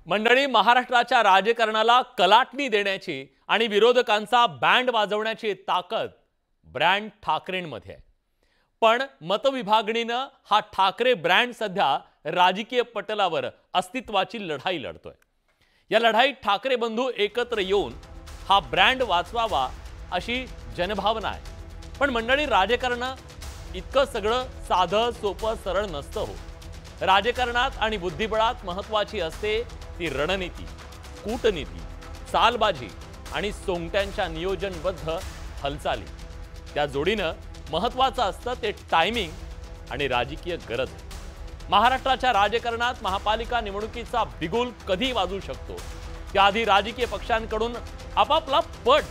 मंडळी, महाराष्ट्राच्या राजकारणाला कलाटणी देण्याची आणि विरोधकांचा बँड वाजवण्याची ताकद ब्रँड ठाकरेंमध्ये आहे। पण मतविभागणीनं हा ठाकरे ब्रँड सध्या राजकीय पटलावर अस्तित्वाची लढाई लढतोय। या लढाईत ठाकरे बंधू एकत्र येऊन हा ब्रँड वाचवावा अशी जनभावना आहे। पण मंडळी, राजकारण इतकं सगळं साधं सोपं सरळ नसतं हो। राजकारणात आणि बुद्धिबळात महत्त्वाची असते ती रणनीती, कूटनीती, चालबाजी आणि सोंगट्यांच्या नियोजनबद्ध हालचाली। त्या जोडीनं महत्त्वाचं असतं ते टायमिंग आणि राजकीय गरज। महाराष्ट्राच्या राजकारणात महापालिका निवडणुकीचा बिगुल कधी वाजू शकतो त्याआधी राजकीय पक्षांकडून आपापला पट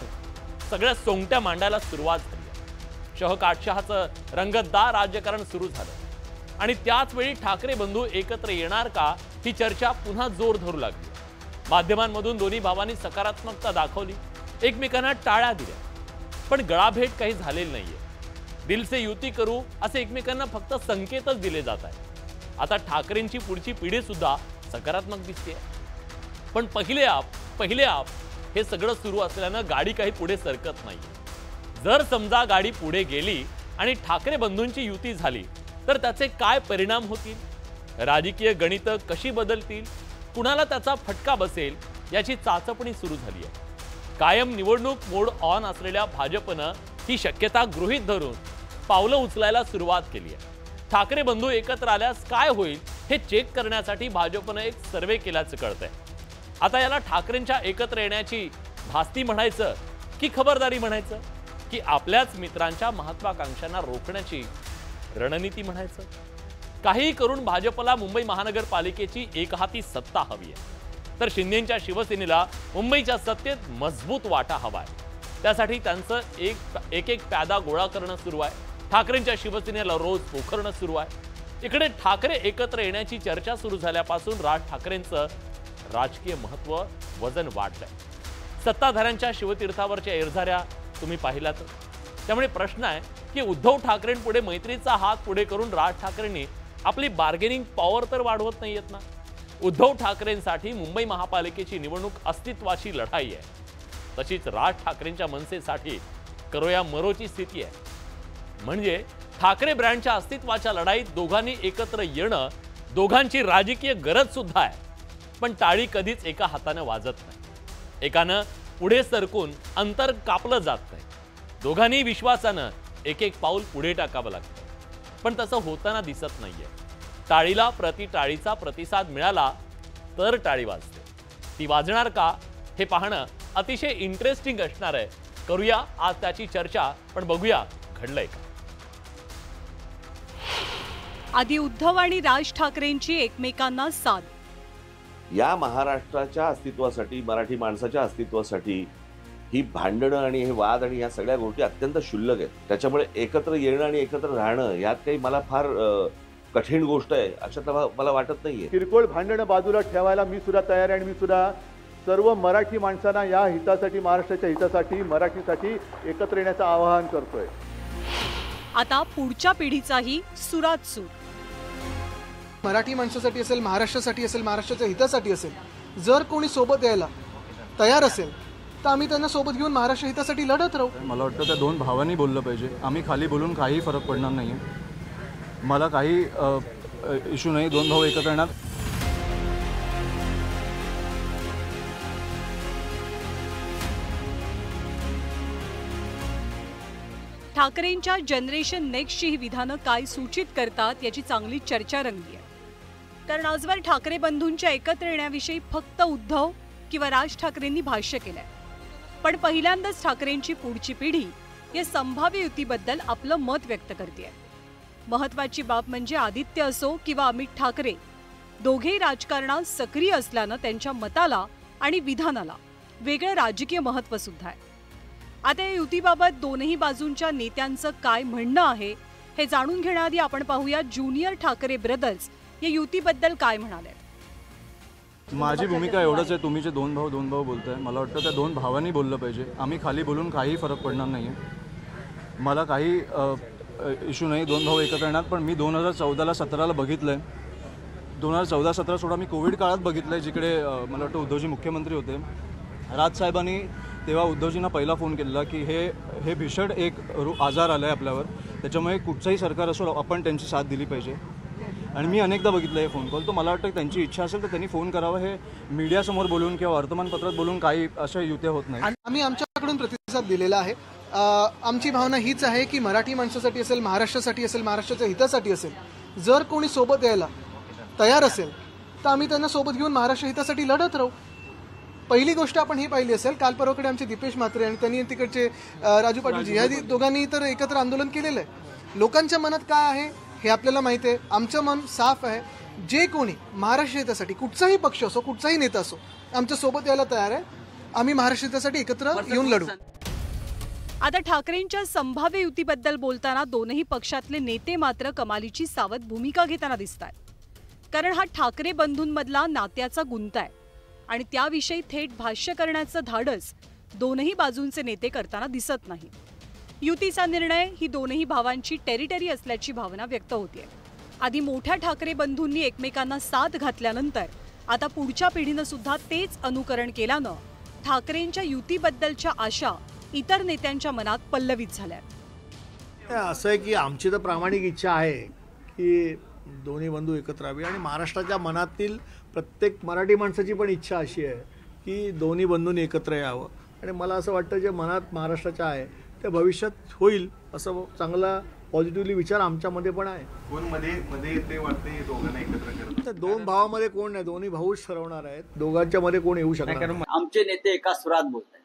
सगळ्या सोंगट्या मांडायला सुरुवात झाली। शहकाटशहाचं रंगतदार राजकारण सुरू झालं आणि त्याच वेळी ठाकरे बंधू एकत्र येणार का ही चर्चा पुन्हा जोर धरू लागली। माध्यमांमधून दोन्ही भावांनी सकारात्मकता दाखवली, एकमेकांना टाळ्या दिल्या, पण गळाभेट काही झालेली नाहीये। दिल से युती करू असे एकमेकांना फक्त संकेतच दिले जात आहेत। आता ठाकरेंची पुढची पिढी सुद्धा सकारात्मक दिसते। पण पहिले आप हे सगळं सुरू असल्यानं गाडी काही पुढे सरकत नाही। जर समजा गाडी पुढे गेली आणि ठाकरे बंधूंची युती झाली तर त्याचे काय परिणाम होतील, राजकीय गणित कशी बदलतील, कुणाला त्याचा फटका बसेल याची चाचपणी सुरू झाली आहे। कायम निवडणूक मोड ऑन असलेल्या भाजपनं ही शक्यता गृहीत धरून पावलं उचलायला सुरुवात केली आहे। ठाकरे बंधू एकत्र आल्यास काय होईल हे चेक करण्यासाठी भाजपनं एक सर्वे केल्याचं कळतंय। आता याला ठाकरेंच्या एकत्र येण्याची धास्ती म्हणायचं की खबरदारी म्हणायचं, की आपल्याच मित्रांच्या महत्वाकांक्षांना रोखण्याची रणनीती म्हणायचं? काही करून भाजपला मुंबई महानगरपालिकेची एकहाती सत्ता हवी आहे, तर शिंदेंच्या शिवसेनेला मुंबईच्या सत्तेत मजबूत वाटा हवा आहे। त्यासाठी त्यांचं एक प्यादा गोळा करणं सुरू आहे। ठाकरेंच्या शिवसेनेला रोज पोखरणं सुरू आहे। इकडे ठाकरे एकत्र येण्याची चर्चा सुरू झाल्यापासून राज ठाकरेंचं राजकीय महत्त्व वजन वाढलंय। सत्ताधाऱ्यांच्या शिवतीर्थावरच्या एरझाऱ्या तुम्ही पाहिलात। त्यामुळे प्रश्न आहे की उद्धव ठाकरेंपुढे मैत्रीचा हात पुढे करून राज ठाकरेंनी आपली बार्गेनिंग पॉवर तर वाढवत नाहीयेत ना। उद्धव ठाकरेंसाठी मुंबई महापालिकेची निवडणूक अस्तित्वाची लढाई आहे, तशीच राज ठाकरेंच्या मनसेसाठी करोया मरोची स्थिती आहे। म्हणजे ठाकरे ब्रँडच्या अस्तित्वाच्या लढाईत दोघांनी एकत्र येणं दोघांची राजकीय गरज सुद्धा आहे। पण टाळी कधीच एका हाताने वाजत नाही। एकानं पुढे सरकून अंतर कापलं जात नाही। दोघांनी विश्वासानं एक पाऊल पुढे टाकावं लागतं, पण तसं होताना दिसत नाहीये। टाळीला टाळीचा प्रतिसाद मिळाला तर टाळी वाजते, ती वाजणार का हे पाहणं अतिशय इंटरेस्टिंग असणार आहे। करूया आज त्याची चर्चा, पण बघूया घडलंय का। आधी उद्धव आणि राज ठाकरेंची एकमेकांना साथ। या महाराष्ट्राच्या अस्तित्वासाठी, मराठी माणसाच्या अस्तित्वासाठी ही भांडणं आणि हे वाद आणि या सगळ्या गोष्टी अत्यंत क्षुल्लक आहेत। त्याच्यामुळे एकत्र येणं आणि एकत्र राहणं यात काही मला फार कठीण गोष्ट आहे अशा मला वाटत नाहीये। किरकोळ भांडणं बाजूला ठेवायला मी सुद्धा तयार आहे आणि मी सुद्धा सर्व मराठी माणसांना या हितासाठी, महाराष्ट्राच्या हितासाठी, मराठीसाठी एकत्र येण्याचं आवाहन करतोय। आता पुढच्या पिढीचाही सुरात सूर। मराठी माणसासाठी असेल, महाराष्ट्रासाठी असेल, महाराष्ट्राच्या हितासाठी असेल, जर कोणी सोबत यायला तयार असेल तर आम्ही त्यांना सोबत घेऊन महाराष्ट्र हितासाठी लढत राहू। मला वाटतं त्या दोन भावांनी बोललं पाहिजे। आम्ही खाली बोलून काही फरक पडणार नाहीये। मला काही इश्यू नाही, दोन भाऊ एकत्र येणार। ठाकरेंच्या जनरेशन नेक्स्टची ही विधानं काय सूचित करतात याची चांगली चर्चा रंगली आहे। कारण आजवर ठाकरे बंधूंच्या एकत्र येण्याविषयी फक्त उद्धव किंवा राज ठाकरेंनी भाष्य केलंय, पण पहिल्यांदाच ठाकरेंची पुढची पिढी या संभाव्य युतीबद्दल आपलं मत व्यक्त करतेय। महत्वाची बाब म्हणजे आदित्य असो किंवा अमित ठाकरे, दोघेही राजकारणात सक्रिय असल्यानं त्यांच्या मताला आणि विधानाला वेगळं राजकीय महत्त्व सुद्धा आहे। आता या युतीबाबत दोनही बाजूंच्या नेत्यांचं काय म्हणणं आहे हे जाणून घेण्याआधी आपण पाहूया ज्युनियर ठाकरे ब्रदर्स या युतीबद्दल काय म्हणाले। माझी भूमिका एवढंच आहे, तुम्ही जे दोन भाऊ बोलताय, मला वाटतं त्या दोन भावांनी बोललं पाहिजे। आम्ही खाली बोलून काही फरक पडणार नाहीये। मला काही इश्यू नाही, दोन भाऊ एकत्र येणार, पण मी 2014ला 17ला बघितलंय 2014-17 सोडा मी कोविड काळात बघितलं आहे, जिकडे मला वाटतं उद्धवजी मुख्यमंत्री होते. राजसाहेबांनी तेव्हा उद्धवजींना पहिला फोन केलेला की हे भीषण एक आजार आला आहे आपल्यावर, त्याच्यामुळे कुठचंही सरकार असो आपण त्यांची साथ दिली पाहिजे. आणि मी अनेकदा बघितलं हे फोन कॉल. तर मला वाटतं त्यांची इच्छा असेल तर त्यांनी फोन करावा. हे मीडियासमोर बोलून किंवा वर्तमानपत्रात बोलून काही अशा युत्या होत नाही. आम्ही आमच्याकडून प्रतिसाद दिलेला आहे. आमची भावना हीच आहे की मराठी माणसासाठी असेल, महाराष्ट्रासाठी असेल, महाराष्ट्राच्या हितासाठी असेल, जर कोणी सोबत यायला तयार असेल तर आम्ही त्यांना सोबत घेऊन महाराष्ट्र हितासाठी लढत राहू. पहिली गोष्ट आपण ही पाहिली असेल, काल परवाकडे आमचे दीपेश म्हात्रे आणि त्यांनी तिकडचे राजू पाटीलजी ह्या दोघांनी तर एकत्र आंदोलन केलेलं आहे. लोकांच्या मनात काय आहे हे आपल्याला माहिती आहे. आमचं मन साफ आहे. जे कोणी महाराष्ट्र हितासाठी कुठचाही पक्ष असो, कुठचाही नेता असो, आमच्या सोबत यायला तयार आहे. आम्ही महाराष्ट्र हितासाठी एकत्र येऊन लढू. आता ठाकरेंच्या संभाव्य युतीबद्दल बोलताना दोनही पक्षातले नेते मात्र कमालीची सावध भूमिका घेताना दिसतात. कारण हा ठाकरे बंधूंमधला नात्याचा गुंता आहे आणि त्याविषयी थेट भाष्य करण्याचं धाडस दोनही बाजूंचे नेते करताना दिसत नाही. युतीचा निर्णय ही दोनही भावांची टेरिटरी असल्याची भावना व्यक्त होते. आधी मोठ्या ठाकरे बंधूंनी एकमेकांना साथ घातल्यानंतर आता पुढच्या पिढीनं सुद्धा तेच अनुकरण केल्यानं ठाकरेंच्या युतीबद्दलच्या आशा इतर नेत्यांच्या मनात पल्लवित झाल्या. असं आहे की आमची तर प्रामाणिक इच्छा आहे की दोन्ही बंधू एकत्र यावे आणि महाराष्ट्राच्या मनातील प्रत्येक मराठी माणसाची पण इच्छा अशी आहे की दोन्ही बंधूंनी एकत्र यावं. आणि मला असं वाटतं जे मनात महाराष्ट्राच्या आहे ते भविष्यात होईल असं चांगला पॉझिटिव्हली विचार आमच्यामध्ये पण आहे. कोण मध्ये येते वाटते दोघांना एकत्र करतात. दोन भावामध्ये कोण नाही, दोन्ही भाऊच ठरवणार आहेत. दोघांच्या मध्ये कोण येऊ शकणार. आमचे नेते एका सुरात बोलत आहेत.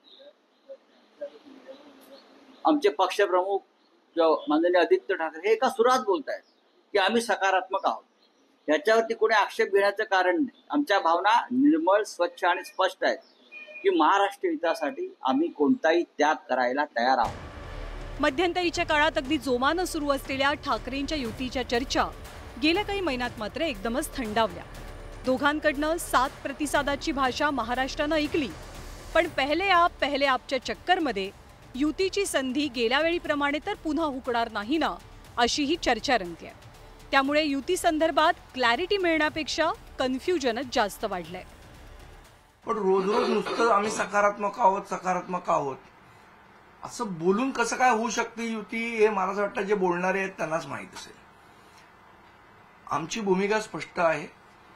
आमचे पक्षप्रमुख माननीय आदित्य ठाकरे हे एका सुरात बोलत आहेत की आम्ही सकारात्मक आहोत. याच्यावरती कोणी आक्षेप घेण्याचं कारण नाही. आमच्या भावना निर्मळ, स्वच्छ आणि स्पष्ट आहेत की महाराष्ट्र हितासाठी आम्ही कोणताही त्याग करायला तयार आहोत. मध्यंतरीच्या काळात अगदी जोमानं सुरू असलेल्या ठाकरेंच्या युतीच्या चर्चा गेल्या काही महिन्यात मात्र एकदमच थंडावल्या. दोघांकडनं साथ प्रतिसादाची भाषा महाराष्ट्रानं ऐकली, पण पहिले आपच्या चक्करमध्ये युतीची संधी गेल्या वेळीप्रमाणे तर पुन्हा हुकणार नाही ना, अशी ही चर्चा रंगते. त्यामुळे युती संदर्भात क्लॅरिटी मिळण्यापेक्षा कन्फ्युजनच जास्त वाढलंय. पण रोज रोज नुसतं आम्ही सकारात्मक आहोत असं बोलून कसं काय होऊ शकते युती, हे मला असं वाटतं जे बोलणारे आहेत त्यांनाच माहीत असेल. आमची भूमिका स्पष्ट आहे.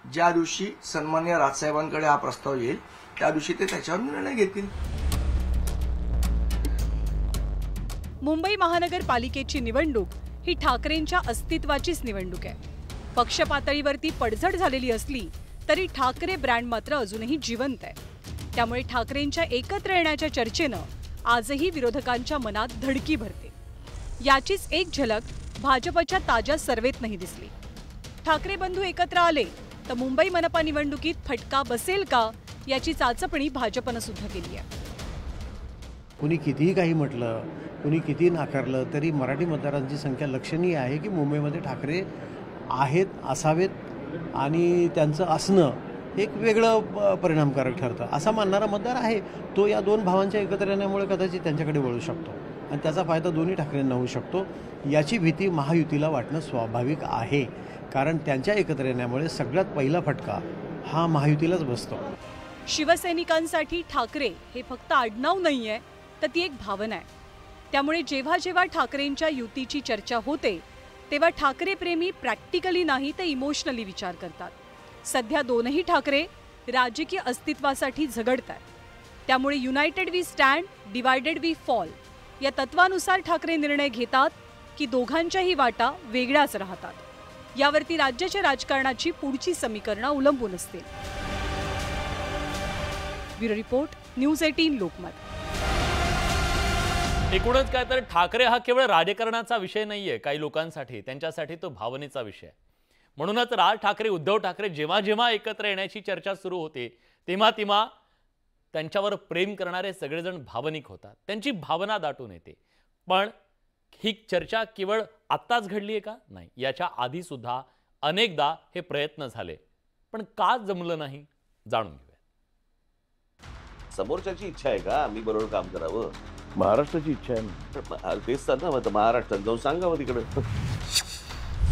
ज्या दिवशी सन्माननीय राजसाहेबांकडे हा प्रस्ताव येईल त्या दिवशी ते त्याच्यावर निर्णय घेतील. मुंबई महानगरपालिकेची निवडणूक ही ठाकरेंच्या अस्तित्वाचीच निवडणूक आहे. पक्ष पातळीवरती पडझड झालेली असली तरी ठाकरे ब्रँड मात्र अजूनही जिवंत आहे. त्यामुळे ठाकरेंच्या एकत्र येण्याच्या चर्चेनं आजही विरोधकांच्या मनात धडकी भरते. याचीच एक झलक भाजपच्या ताज्या सर्वेतनंही दिसली. ठाकरे बंधू एकत्र आले तर मुंबई मनपा निवडणुकीत फटका बसेल का, याची चाचपणी भाजपनं सुद्धा केली आहे. कुणी कितीही काही म्हटलं, कुणी कितीही नाकारलं तरी मराठी मतदारांची संख्या लक्षणीय आहे की मुंबईमध्ये ठाकरे आहेत, असावेत आणि त्यांचं असणं एक वेगळं परिणामकारक ठरतं असा मानणारा मतदार आहे. तो या दोन भावांच्या एकत्र येण्यामुळे कदाचित त्यांच्याकडे वळू शकतो आणि त्याचा फायदा दोन्ही ठाकरेंना होऊ शकतो. याची भीती महायुतीला वाटणं स्वाभाविक आहे, कारण त्यांच्या एकत्र येण्यामुळे सगळ्यात पहिला फटका हा महायुतीलाच बसतो. शिवसैनिकांसाठी ठाकरे हे फक्त आडनाव नाहीये, तर ती एक भावना आहे. त्यामुळे जेव्हा जेव्हा ठाकरेंच्या युतीची चर्चा होते तेव्हा ठाकरे प्रेमी प्रॅक्टिकली नाही तर इमोशनली विचार करतात. सध्या दोनही ठाकरे राजकीय अस्तित्वासाठी झगडतात. त्यामुळे united we stand, divided we fall या तत्वानुसार ठाकरे निर्णय घेतात की दोघांच्याही वाटा वेगळ्याच राहतात. यावरती राज्याच्या राजकारणाची पुढची समीकरणं अवलंबून असतील. Bureau report, news 18 Lokmat. एकूणच काय तर ठाकरे हा केवळ राजकारणाचा विषय नाहीये. काही लोकांसाठी त्यांच्यासाठी तो भावनेचा विषय. म्हणूनच राज ठाकरे, उद्धव ठाकरे जेव्हा जेव्हा एकत्र येण्याची चर्चा सुरू होते तेव्हा तेव्हा त्यांच्यावर प्रेम करणारे सगळेजण भावनिक होतात. त्यांची भावना दाटून येते. पण ही चर्चा केवळ आत्ताच घडली आहे का? नाही, याच्या आधी सुद्धा अनेकदा हे प्रयत्न झाले, पण का जमलं नाही जाणून घेऊया. समोरच्याची इच्छा आहे का आम्ही बरोबर काम करावं? महाराष्ट्राची इच्छा आहे. तेच तर ना, महाराष्ट्रात जाऊन सांगावं तिकडे.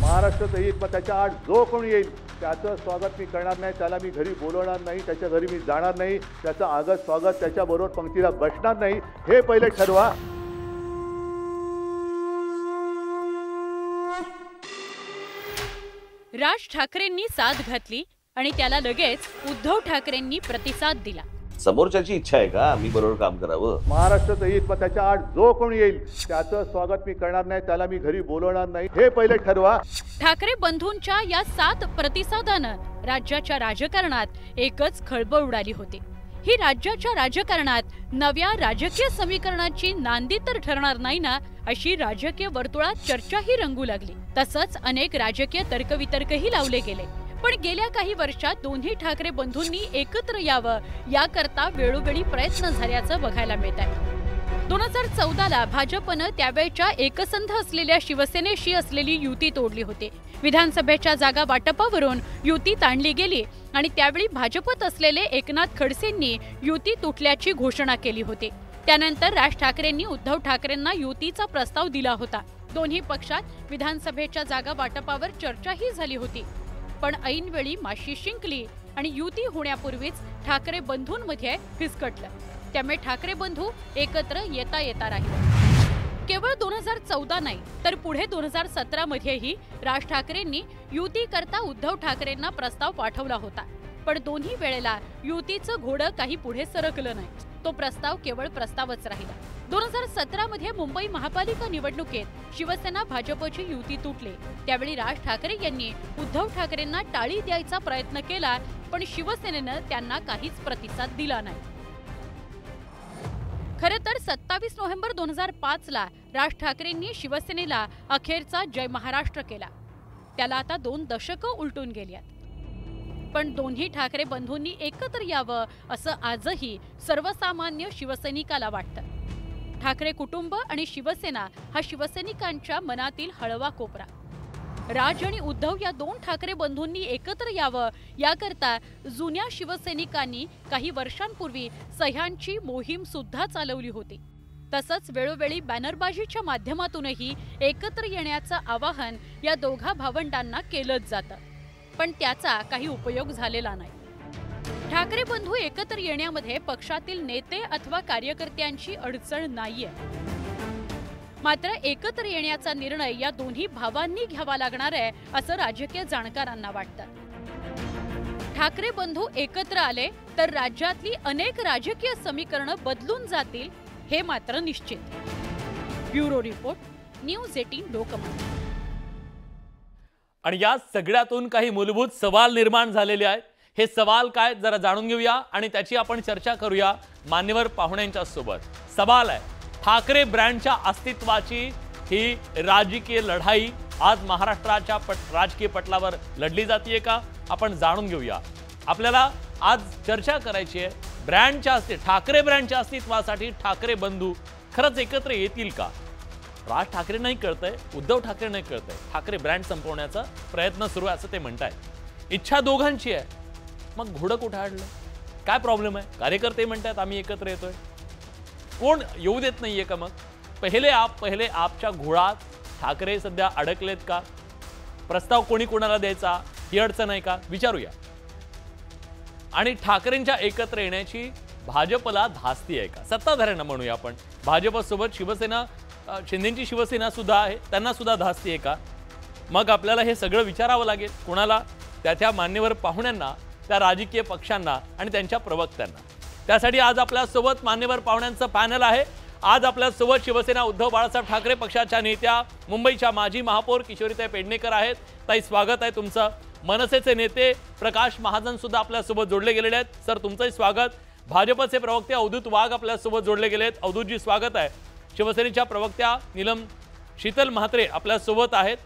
महाराष्ट्रात येईल, पण त्याच्या आड जो कोणी येईल त्याचं स्वागत मी करणार नाही, त्याला मी घरी बोलवणार नाही, त्याच्या घरी मी जाणार नाही, त्याचं आगत स्वागत त्याच्याबरोबर पंक्तीला बसणार नाही, हे पहिले ठरवा. राज ठाकरेंनी साथ घातली आणि त्याला लगेच उद्धव ठाकरेंनी प्रतिसाद दिला. समोरच्याची इच्छा आहे का मी बरोबर काम करावं? महाराष्ट्राचं हित, पण त्याच्या आड जो कोणी येईल त्याचं स्वागत मी करणार नाही, त्याला मी घरी बोलवणार नाही, हे पहिले ठरवा. ठाकरे बंधूंच्या या 7 प्रतिसादानं राज्याच्या राजकारणात एकच खळबळ उडाली होती. ही राज्याच्या राजकारणात नव्या राजकीय समीकरणाची नांदी तर ठरणार नाही ना, अशी राजकीय वर्तुळात चर्चाही रंगू लागली. तसंच अनेक राजकीय तर्कवितर्कही लावले गेले. पण गेल्या काही वर्षात दोन्ही ठाकरे बंधूंनी एकत्र यावं याकरता वेळोवेळी प्रयत्न झाल्याचं बघायला मिळत आहे. 2014ला भाजपनं त्यावेळच्या एकसंध असलेल्या शिवसेनेशी असलेली युती तोडली होती. विधानसभेच्या जागा वाटपावरून युती ताणली गेली आणि त्यावेळी भाजपत असलेले एकनाथ खडसेंनी युती तुटल्याची घोषणा केली होती. त्यानंतर राज ठाकरेंनी उद्धव ठाकरेंना युतीचा प्रस्ताव दिला होता. दोन्ही पक्षात विधानसभेच्या जागा वाटपावर चर्चाही झाली होती. पण ऐनवेळी माशी शिंकली आणि युती होण्यापूर्वीच ठाकरे बंधूंमध्ये फिसकटलं. त्यामुळे ठाकरे बंधू एकत्र येता राहिले. केवळ 2014 नाही तर पुढे 2017 मध्येही राज ठाकरेंनी युती करता उद्धव ठाकरेंना प्रस्ताव पाठवला होता. पण दोन्ही वेळेला युतीचं घोडं काही पुढे सरकलं नाही. तो प्रस्ताव केवळ प्रस्तावच राहिला. 2017 मध्ये मुंबई महापालिका निवडणुकीत शिवसेना भाजपची युती तुटली. त्यावेळी राज ठाकरे यांनी उद्धव ठाकरेंना टाळी द्यायचा प्रयत्न केला, पण शिवसेनेनं त्यांना काहीच प्रतिसाद दिला नाही. खरे तर 27 नोव्हेंबर 2005ला राज ठाकरेंनी शिवसेनेला अखेरचा जय महाराष्ट्र केला. त्याला आता 2 दशकं उलटून गेल्यात. पण दोन्ही ठाकरे बंधूंनी एकत्र यावं असं आजही सर्वसामान्य शिवसैनिकाला वाटतं. ठाकरे कुटुंब आणि शिवसेना हा शिवसैनिकांच्या मनातील हळवा कोपरा. राज आणि उद्धव या 2 ठाकरे बंधूंनी एकत्र यावं याकरता जुन्या शिवसैनिकांनी काही वर्षांपूर्वी सह्यांची मोहीम सुद्धा चालवली होती. तसंच वेळोवेळी बॅनरबाजीच्या माध्यमातूनही एकत्र येण्याचं आवाहन या दोघा भावंडांना केलंच जातं. पण त्याचा काही उपयोग झालेला नाही. ठाकरे बंधू एकत्र येण्यामध्ये पक्षातील नेते अथवा कार्यकर्त्यांची अडचण नाहीये. मात्र एकत्र येण्याचा निर्णय या दोन्ही भावांनी घ्यावा लागणार आहे असं राजकीय जाणकारांना वाटतं. ठाकरे बंधू एकत्र आले तर राज्यातली अनेक राजकीय समीकरणं बदलून जातील हे मात्र निश्चित. Bureau report, news 18 Lokmat. आणि या सगळ्यातून काही मूलभूत सवाल निर्माण झालेले आहेत. हे सवाल काय जरा जाणून घेऊया आणि त्याची आपण चर्चा करूया मान्यवर पाहुण्यांच्या सोबत. सवाल आहे, ठाकरे ब्रँडच्या अस्तित्वाची ही राजकीय लढाई आज महाराष्ट्राच्या राजकीय पटलावर लढली जाते का? आपण जाणून घेऊया. आपल्याला आज चर्चा करायची आहे ब्रँडच्या ठाकरे ब्रँडच्या अस्तित्वासाठी ठाकरे बंधू खरंच एकत्र येतील का? राज ठाकरे नाही कळतंय, उद्धव ठाकरे नाही कळतंय, ठाकरे ब्रँड संपवण्याचा प्रयत्न सुरू आहे असं ते म्हणतायत. इच्छा दोघांची आहे, मग घोडं कुठं आणलं? काय प्रॉब्लेम आहे? कार्यकर्ते म्हणतात आम्ही एकत्र येतोय, कोण येऊ देत नाहीये का? मग पहिले आपच्या घोळात ठाकरे सध्या अडकलेत का? प्रस्ताव कोणी कोणाला द्यायचा ही अडचण आहे का? विचारूया. आणि ठाकरेंच्या एकत्र येण्याची भाजपला धास्ती आहे का? सत्ताधाऱ्यांना म्हणूया आपण, भाजपसोबत शिवसेना, शिंदेची शिवसेना सुद्धा आहे, त्यांना सुद्धा धास्ती आहे का? मग आपल्याला हे सगळं विचारावं लागेल. कोणाला? त्या मान्यवर पाहुण्यांना, त्या राजकीय पक्षांना आणि त्यांच्या प्रवक्त्यांना. त्यासाठी आज आपल्यासोबत मान्यवर पाहुण्यांचं पॅनल आहे. आज आपल्यासोबत शिवसेना उद्धव बाळासाहेब ठाकरे पक्षाच्या नेत्या, मुंबईच्या माजी महापौर किशोरीताई पेडणेकर आहेत. ताई, स्वागत आहे तुमचं. मनसेचे नेते प्रकाश महाजन सुद्धा आपल्यासोबत जोडले गेलेले आहेत. सर, तुमचंही स्वागत. भाजपचे प्रवक्ते अवधूत वाघ आपल्यासोबत जोडले गेले आहेत. अवधूतजी, स्वागत आहे. शिवसेनेच्या प्रवक्त्या नीलम शीतल म्हात्रे आपल्यासोबत आहेत.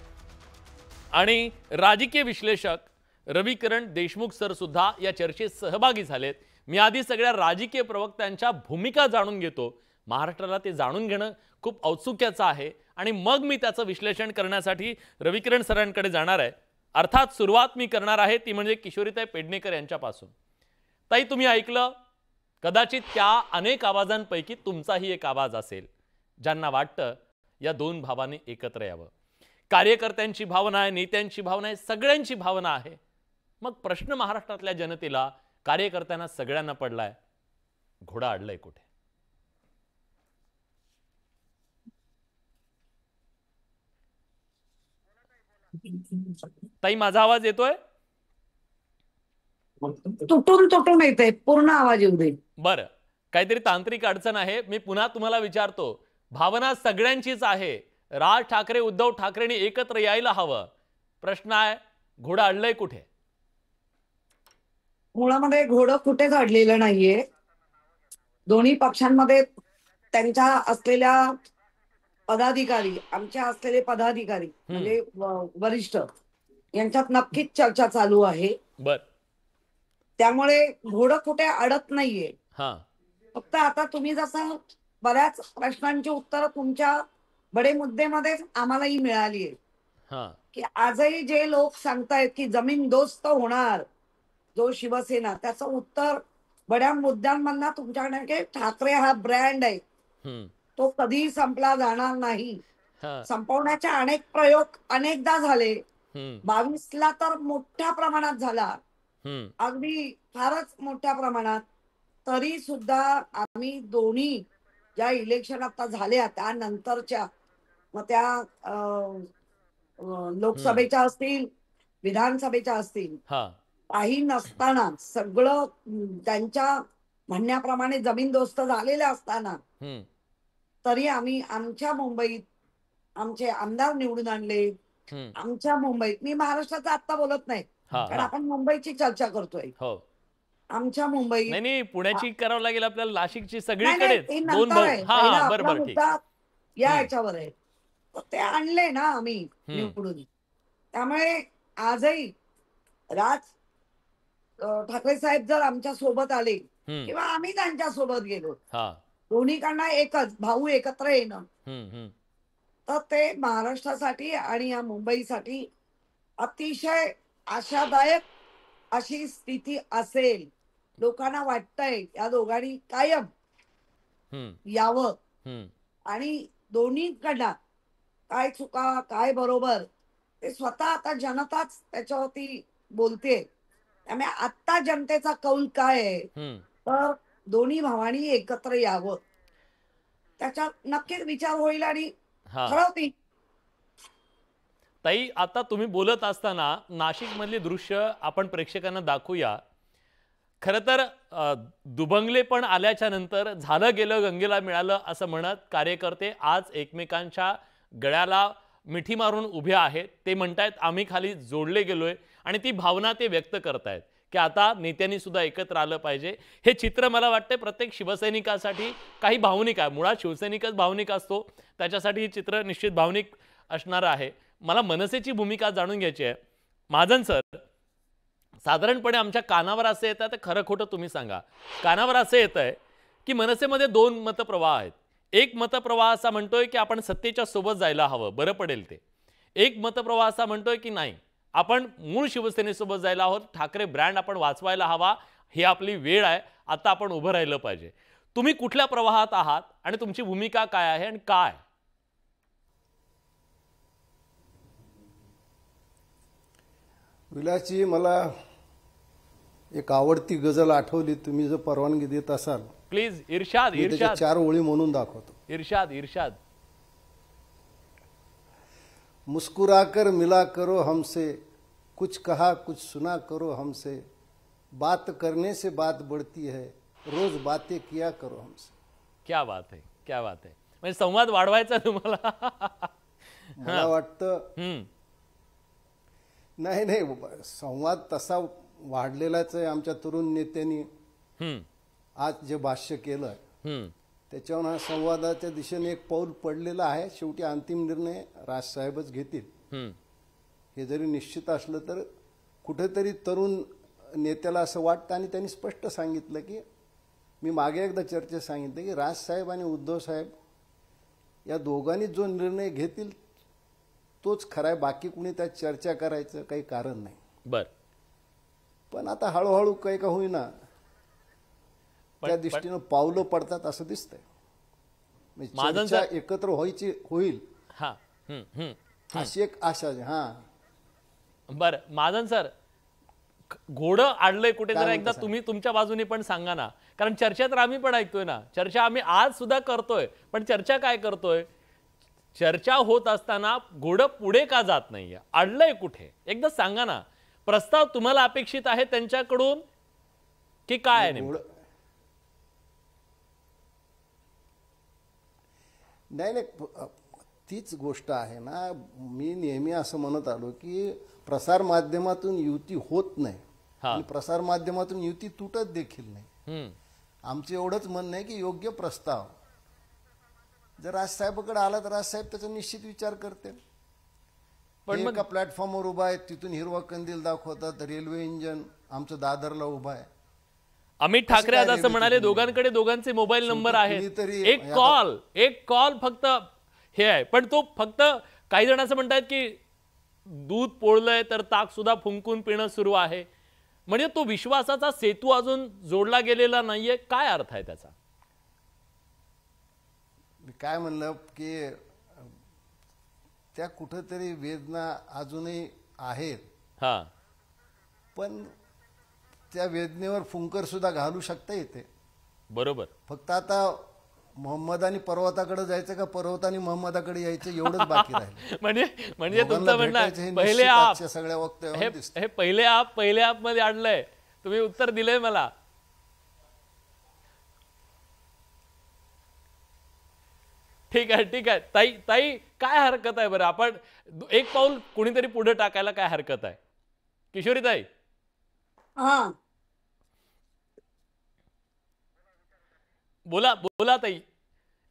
आणि राजकीय विश्लेषक रविकिरण देशमुख सर सुद्धा या चर्चेत सहभागी झालेत. मी आधी सगळ्या राजकीय प्रवक्त्यांच्या भूमिका जाणून घेतो. महाराष्ट्राला ते जाणून घेणं खूप औत्सुक्याचं आहे आणि मग मी त्याचं विश्लेषण करण्यासाठी रविकिरण सरांकडे जाणार आहे. अर्थात सुरुवात मी करणार आहे ती म्हणजे किशोरीताई पेडणेकर यांच्यापासून. ताई, तुम्ही ऐकलं, कदाचित त्या अनेक आवाजांपैकी तुमचाही एक आवाज असेल ज्यांना वाटतं या 2 भावांनी एकत्र यावं. कार्यकर्त्यांची भावना आहे, नेत्यांची भावना आहे, सगळ्यांची भावना आहे. मग प्रश्न महाराष्ट्रातल्या जनतेला, कार्यकर्त्यांना, सगळ्यांना पडलाय, घोडा अडलाय कुठे? ताई, माझा आवाज येतोय? तुटून तुटून येते, पूर्ण आवाज येऊ दे. बरं, काहीतरी तांत्रिक अडचण आहे. मी पुन्हा तुम्हाला विचारतो, भावना सगळ्यांचीच आहे. राज ठाकरे, उद्धव ठाकरेंनी एकत्र यायला हवं. प्रश्न आहे, घोडा अडलंय कुठे? मुळामध्ये घोडं कुठेच अडलेलं नाहीये. दोन्ही पक्षांमध्ये त्यांच्या असलेल्या पदाधिकारी, आमच्या असलेले पदाधिकारी म्हणजे वरिष्ठ यांच्यात नक्कीच चर्चा चालू आहे. बर, त्यामुळे घोडं कुठे अडत नाहीये. फक्त आता तुम्ही जसं बऱ्याच प्रश्नांची उत्तरं तुमच्या बडे मुद्देमध्येच आम्हालाही मिळाली आहे की आजही जे लोक सांगतायत की जमीनदोस्त होणार जो शिवसेना, त्याचं उत्तर बड्या मुद्द्यांमधनं तुमच्याकडे ठाकरे हा ब्रँड आहे, तो कधीही संपला जाणार नाही. संपवण्याचे अनेक प्रयोग अनेकदा झाले. 22ला तर मोठ्या प्रमाणात झाला, अगदी फारच मोठ्या प्रमाणात. तरी सुद्धा आम्ही दोन्ही ज्या इलेक्शन आता झाल्या त्यानंतरच्या, मग त्या लोकसभेच्या असतील, विधानसभेच्या असतील, काही नसताना, सगळं त्यांच्या म्हणण्याप्रमाणे जमीनदोस्त झालेलं असताना तरी आम्ही आमच्या मुंबईत आमचे आमदार निवडून आणले. आमच्या मुंबईत, मी महाराष्ट्राचं आता बोलत नाही कारण आपण मुंबईची चर्चा करतोय. आमच्या मुंबईत, नाही पुण्याची करावं लागेल आपल्याला, नाशिकची, सगळीकडे या याच्यावर आहे. ते आणले ना आम्ही निवडून. त्यामुळे आजही राज ठाकरे साहेब जर आमच्या सोबत आले किंवा आम्ही त्यांच्या सोबत गेलो, दोन्हीकडनं एकच, भाऊ एकत्र येणं, तर ते महाराष्ट्रासाठी आणि या मुंबईसाठी अतिशय आशादायक अशी स्थिती असेल. लोकांना वाटतंय या दोघांनी कायम यावं आणि दोन्हीकडनं काय चुका काय बरोबर ते स्वतः आता जनताच त्याच्यावरती बोलते. त्यामुळे आत्ता जनतेचा कौल काय आहे, तर दोन्ही भावांनी एकत्र यावं, त्याच्यात नक्कीच विचार होईल आणि ठरवतील. ताई, आता तुम्ही बोलत असताना नाशिक मधली दृश्य आपण प्रेक्षकांना दाखवूया. खरं तर दुभंगले पण आल्याच्या नंतर झालं गेलं गंगेला मिळालं असं म्हणत कार्यकर्ते आज एकमेकांच्या गळ्याला मिठी मारून उभे आहेत. ते म्हणतायत आम्ही खाली जोडले गेलोय आणि ती भावना ते व्यक्त करतायत की आता नेत्यांनी सुद्धा एकत्र आलं पाहिजे. हे चित्र मला वाटतं प्रत्येक शिवसैनिकासाठी काही भावनिक आहे. मुळात शिवसैनिकच भावनिक असतो, त्याच्यासाठी हे चित्र निश्चित भावनिक असणार आहे. मला मनसेची भूमिका जाणून घ्यायची आहे. महाजन सर, साधारणपणे आमच्या कानावर असं येतं, तर खरं खोटं तुम्ही सांगा, कानावर असं येत आहे की मनसेमध्ये दोन मतप्रवाह आहेत. एक मतप्रवाह असा म्हणतोय की आपण सत्तेच्या सोबत जायला हवं, बरं पडेल ते. एक मतप्रवाह असा म्हणतोय की नाही, आपण मूळ शिवसेनेसोबत जायला आहोत, ठाकरे ब्रँड आपण वाचवायला हवा, ही आपली वेळ आहे, आता आपण उभं राहिलं पाहिजे. तुम्ही कुठल्या प्रवाहात आहात आणि तुमची भूमिका काय आहे आणि काय? विलासजी, मला एक आवडती गझल आठवली, तुम्ही जर परवानगी देत असाल. प्लीज. इर्शाद. इर्शाद. 4 ओळी म्हणून दाखवतो. इर्शाद. इर्शाद. मुस्कुरा कर मिला करो हमसे, कुछ कहा कुछ सुना करो हमसे, बात करने से बात बढ़ती है, रोज बातें किया करो हमसे. क्या बात है, क्या बात है. म्हणजे संवाद वाढवायचा तुम्हाला. मला वाटतं नाही संवाद तसा वाढलेलाच आहे. आमच्या तरुण नेत्यांनी आज जे भाष्य केलं त्याच्यावर हा संवादाच्या दिशेने एक पाऊल पडलेलं आहे. शेवटी अंतिम निर्णय राजसाहेबच घेतील. हे जरी निश्चित असलं तर कुठेतरी तरुण नेत्याला असं वाटतं आणि त्यांनी स्पष्ट सांगितलं की, मी मागे एकदा चर्चेत सांगितलं की राजसाहेब आणि उद्धव साहेब या दोघांनी जो निर्णय घेतील तोच खरा आहे, बाकी कुणी त्यात चर्चा करायचं काही कारण नाही. बर. पण आता हळूहळू काही का होईना त्या दृष्टीनं पावलं पडतात असं दिसतंय. चर्चा एकत्र होईल अशी एक आशा आहे. बरं, महाजन सर, घोडं आडलंय कुठे, जरा एकदा तुम्ही तुमच्या बाजूने पण सांगा ना, कारण चर्चा तर आम्ही पण ऐकतोय ना, चर्चा आम्ही आज सुद्धा करतोय, पण चर्चा काय करतोय, चर्चा होत असताना घोडं पुढे का जात नाहीये, अडलंय कुठे, एकदा सांगा ना. प्रस्ताव तुम्हाला अपेक्षित आहे त्यांच्याकडून की काय आहे नेमकं? नाही, तीच गोष्ट आहे ना. मी नेहमी असं म्हणत आलो की प्रसार माध्यमातून युती होत नाही आणि प्रसार माध्यमातून युती तुटत देखील नाही. आमचं एवढंच म्हणणं आहे की योग्य प्रस्ताव जर राजसाहेबांकडे आला तर राजसाहेब त्याचा निश्चित विचार करतील. पण एका प्लॅटफॉर्मवर उभा आहे, तिथून हिरवा कंदील दाखवतात, रेल्वे इंजन आमचं दादरला उभा आहे. अमित ठाकरे आज असं म्हणाले दोघांकडे दोघांचे मोबाईल नंबर आहेत, एक कॉल फक्त हे आहे, पण तो फक्त काही जण असं म्हणतात की दूध पोळलंय तर ताक सुद्धा फुंकून पिणं सुरू आहे, म्हणजे तो विश्वासाचा सेतू अजून जोडला गेलेला नाहीये. काय अर्थ आहे त्याचा? मी काय म्हणलं की त्या कुठेतरी वेदना अजूनही आहेत, पण त्या वेदनेवर फुंकर सुद्धा घालू शकता येते. बरोबर. फक्त आता मोहम्मदानी पर्वताकडे जायचं का पर्वतानी मोहम्मदाकडे यायचं एवढंच बाकी राहिलं. म्हणजे तुमचं म्हणणं आहे पहिले आप सगळ्या वक्त हे पहिले आप मध्ये आणलंय, तुम्ही उत्तर दिलंय मला. ठीक आहे ताई काय हरकत आहे बरं, आपण एक पाऊल कुणीतरी पुढे टाकायला काय हरकत आहे? किशोरी ताई बोला ताई,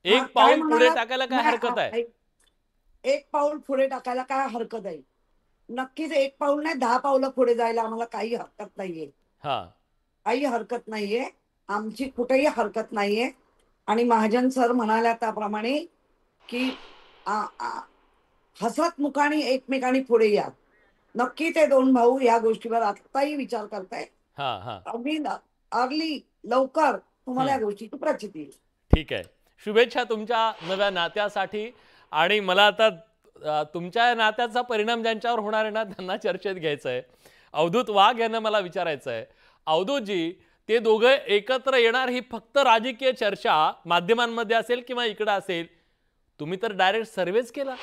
एक पाऊल पुढे टाकायला काय हरकत आहे? एक पाऊल पुढे टाकायला काय हरकत आहे? नक्कीच एक पाऊल नाही, 10 पावलं पुढे जायला आम्हाला काही हरकत नाहीये. काही हरकत नाहीये, आमची कुठेही हरकत नाहीये. आणि महाजन सर म्हणाल्या त्याप्रमाणे की हसत मुखाने एकमेकांनी पुढे या. नक्की ते दोन भाऊ या गोष्टीवर आत्ताही विचार करतायत. अगदी अर्ली लवकर तुम्हाला या गोष्टीची प्रचिती येईल. ठीक आहे, शुभेच्छा तुमच्या नव्या नात्यासाठी. आणि मला आता तुमच्या नात्याचा परिणाम ज्यांच्यावर होणार आहे ना त्यांना चर्चेत घ्यायचं आहे. अवधूत वाघ यांना मला विचारायचं आहे, अवधूतजी ते दोघं एकत्र येणार ही फक्त राजकीय चर्चा माध्यमांमध्ये असेल किंवा इकडे असेल, तुम्ही तर डायरेक्ट सर्वेच केला.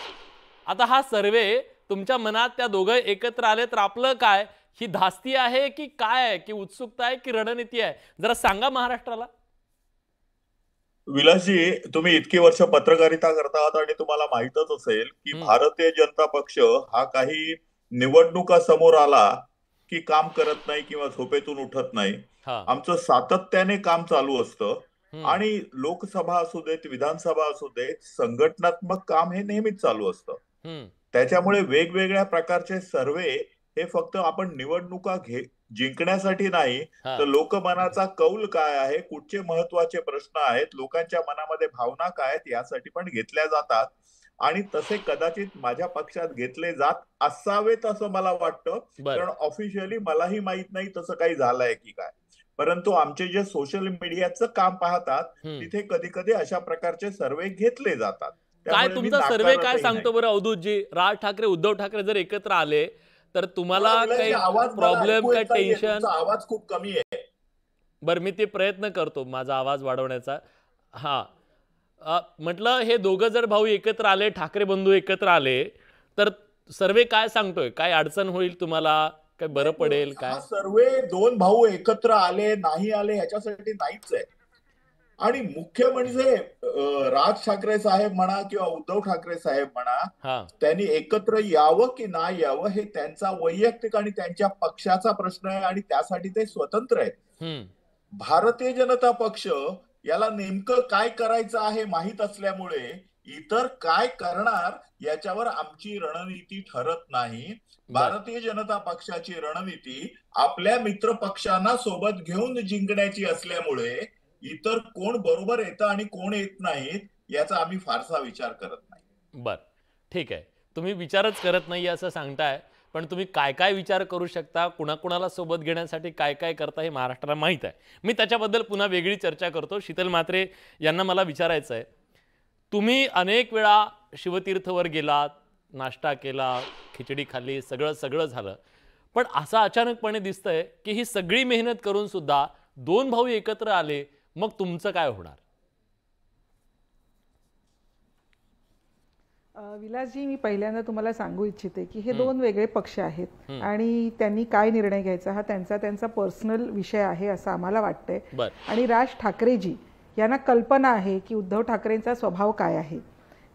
आता हा सर्वे तुमच्या मनात त्या दोघं एकत्र आले तर आपलं काय, ही धास्ती आहे की काय आहे, की उत्सुकता आहे की रणनीती आहे, जरा सांगा महाराष्ट्राला. विलासजी, तुम्ही इतकी वर्ष पत्रकारिता करता आहात आणि तुम्हाला माहितच असेल की भारतीय जनता पक्ष हा काही निवडणुका समोर आला की काम करत नाही किंवा झोपेतून उठत नाही. आमचं सातत्याने काम चालू असतं आणि लोकसभा असू देत, विधानसभा असू देत, संघटनात्मक काम हे नेहमीच चालू असतं. त्याच्यामुळे वेगवेगळ्या प्रकारचे सर्वे हे फक्त आपण निवडणुका जिंकण्यासाठी नाही, तर लोकमनाचा कौल काय आहे, कुठचे महत्वाचे प्रश्न आहेत, लोकांच्या मनामध्ये भावना काय आहेत यासाठी पण घेतल्या जातात. आणि तसे कदाचित माझ्या पक्षात घेतले जात असावेत असं मला वाटतं, कारण ऑफिशियली मलाही माहित नाही तसं काही झालंय की काय. परंतु आमचे जे सोशल मीडियाचं काम पाहतात तिथे कधी कधी अशा प्रकारचे सर्वे घेतले जातात. काय तुमचा सर्वे काय सांगतो बरं अवधूतजी? राज ठाकरे उद्धव ठाकरे जर एकत्र आले तर तुम्हाला काही प्रॉब्लेम, काही टेन्शन? आवाज खूप कमी आहे. बरं, मी ते प्रयत्न करतो माझा आवाज वाढवण्याचा. म्हटलं हे दोघं जर भाऊ एकत्र आले, ठाकरे बंधू एकत्र आले तर सर्वे काय सांगतोय, काय अडचण होईल तुम्हाला, काय बरं पडेल काय? सर्वे दोन भाऊ एकत्र आले नाही आले ह्याच्यासाठी नाहीच आहे. आणि मुख्य म्हणजे राज ठाकरे साहेब म्हणा किंवा उद्धव ठाकरे साहेब म्हणा, त्यांनी एकत्र यावं की नाही यावं हे त्यांचा वैयक्तिक आणि त्यांच्या पक्षाचा प्रश्न आहे आणि त्यासाठी ते स्वतंत्र आहेत. भारतीय जनता पक्ष याला नेमकं काय करायचं आहे माहीत असल्यामुळे इतर काय करणार याच्यावर आमची रणनीती ठरत नाही. भारतीय जनता पक्षाची रणनीती आपल्या मित्र पक्षांना सोबत घेऊन जिंकण्याची असल्यामुळे इतर कोण बरोबर येतं आणि कोण येत नाहीत याचा आम्ही फारसा विचार करत नाही. बर, ठीक आहे, तुम्ही विचारच करत नाही असं सांगताय, पण तुम्ही काय काय विचार करू शकता, कुणाकुणाला सोबत घेण्यासाठी काय काय करता हे महाराष्ट्राला माहीत आहे. मी त्याच्याबद्दल पुन्हा वेगळी चर्चा करतो. शीतल म्हात्रे यांना मला विचारायचं आहे, तुम्ही अनेक वेळा शिवतीर्थवर गेलात, नाश्ता केला, खिचडी खाल्ली, सगळं झालं, पण असं अचानकपणे दिसतंय की ही सगळी मेहनत करून सुद्धा दोन भाऊ एकत्र आले, मग तुमचं काय होणार? विलासजी, मी पहिल्यांदा तुम्हाला सांगू इच्छिते की हे दोन वेगळे पक्ष आहेत आणि त्यांनी काय निर्णय घ्यायचा हा त्यांचा पर्सनल विषय आहे असं आम्हाला वाटतंय. आणि राज ठाकरेजी यांना कल्पना आहे की उद्धव ठाकरेंचा स्वभाव काय आहे,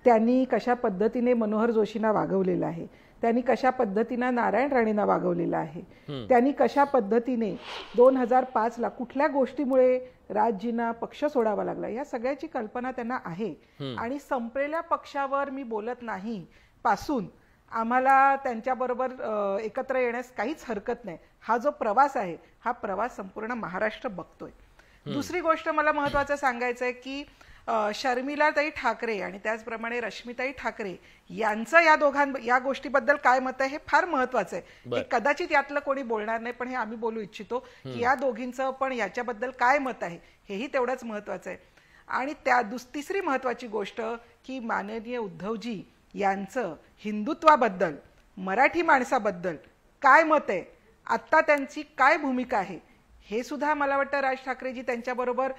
त्यांनी कशा पद्धतीने मनोहर जोशींना वागवलेलं आहे, त्यांनी कशा पद्धतीने नारायण राणेंना वागवलेलं आहे, त्यांनी कशा पद्धतीने 2005ला कुठल्या गोष्टीमुळे राजजींना पक्ष सोडावा लागला, या सगळ्याची कल्पना त्यांना आहे. आणि संपलेल्या पक्षावर मी बोलत नाही पासून आम्हाला त्यांच्याबरोबर एकत्र येण्यास काहीच हरकत नाही. हा जो प्रवास आहे हा प्रवास संपूर्ण महाराष्ट्र बघतोय. दुसरी गोष्ट मला महत्वाचं सांगायचं आहे की शर्मिलाताई ठाकरे आणि त्याचप्रमाणे रश्मिताई ठाकरे यांचं या गोष्टीबद्दल काय मत आहे हे फार महत्वाचं आहे. हे कदाचित यातलं कोणी बोलणार नाही, पण हे आम्ही बोलू इच्छितो की या दोघींचं पण याच्याबद्दल काय मत आहे हेही तेवढंच महत्वाचं आहे. आणि तिसरी महत्वाची गोष्ट की माननीय उद्धवजी यांचं हिंदुत्वाबद्दल, मराठी माणसाबद्दल काय मत आहे, आत्ता त्यांची काय भूमिका आहे हे सुद्धा मला वाटतं राज ठाकरेजी त्यांच्याबरोबर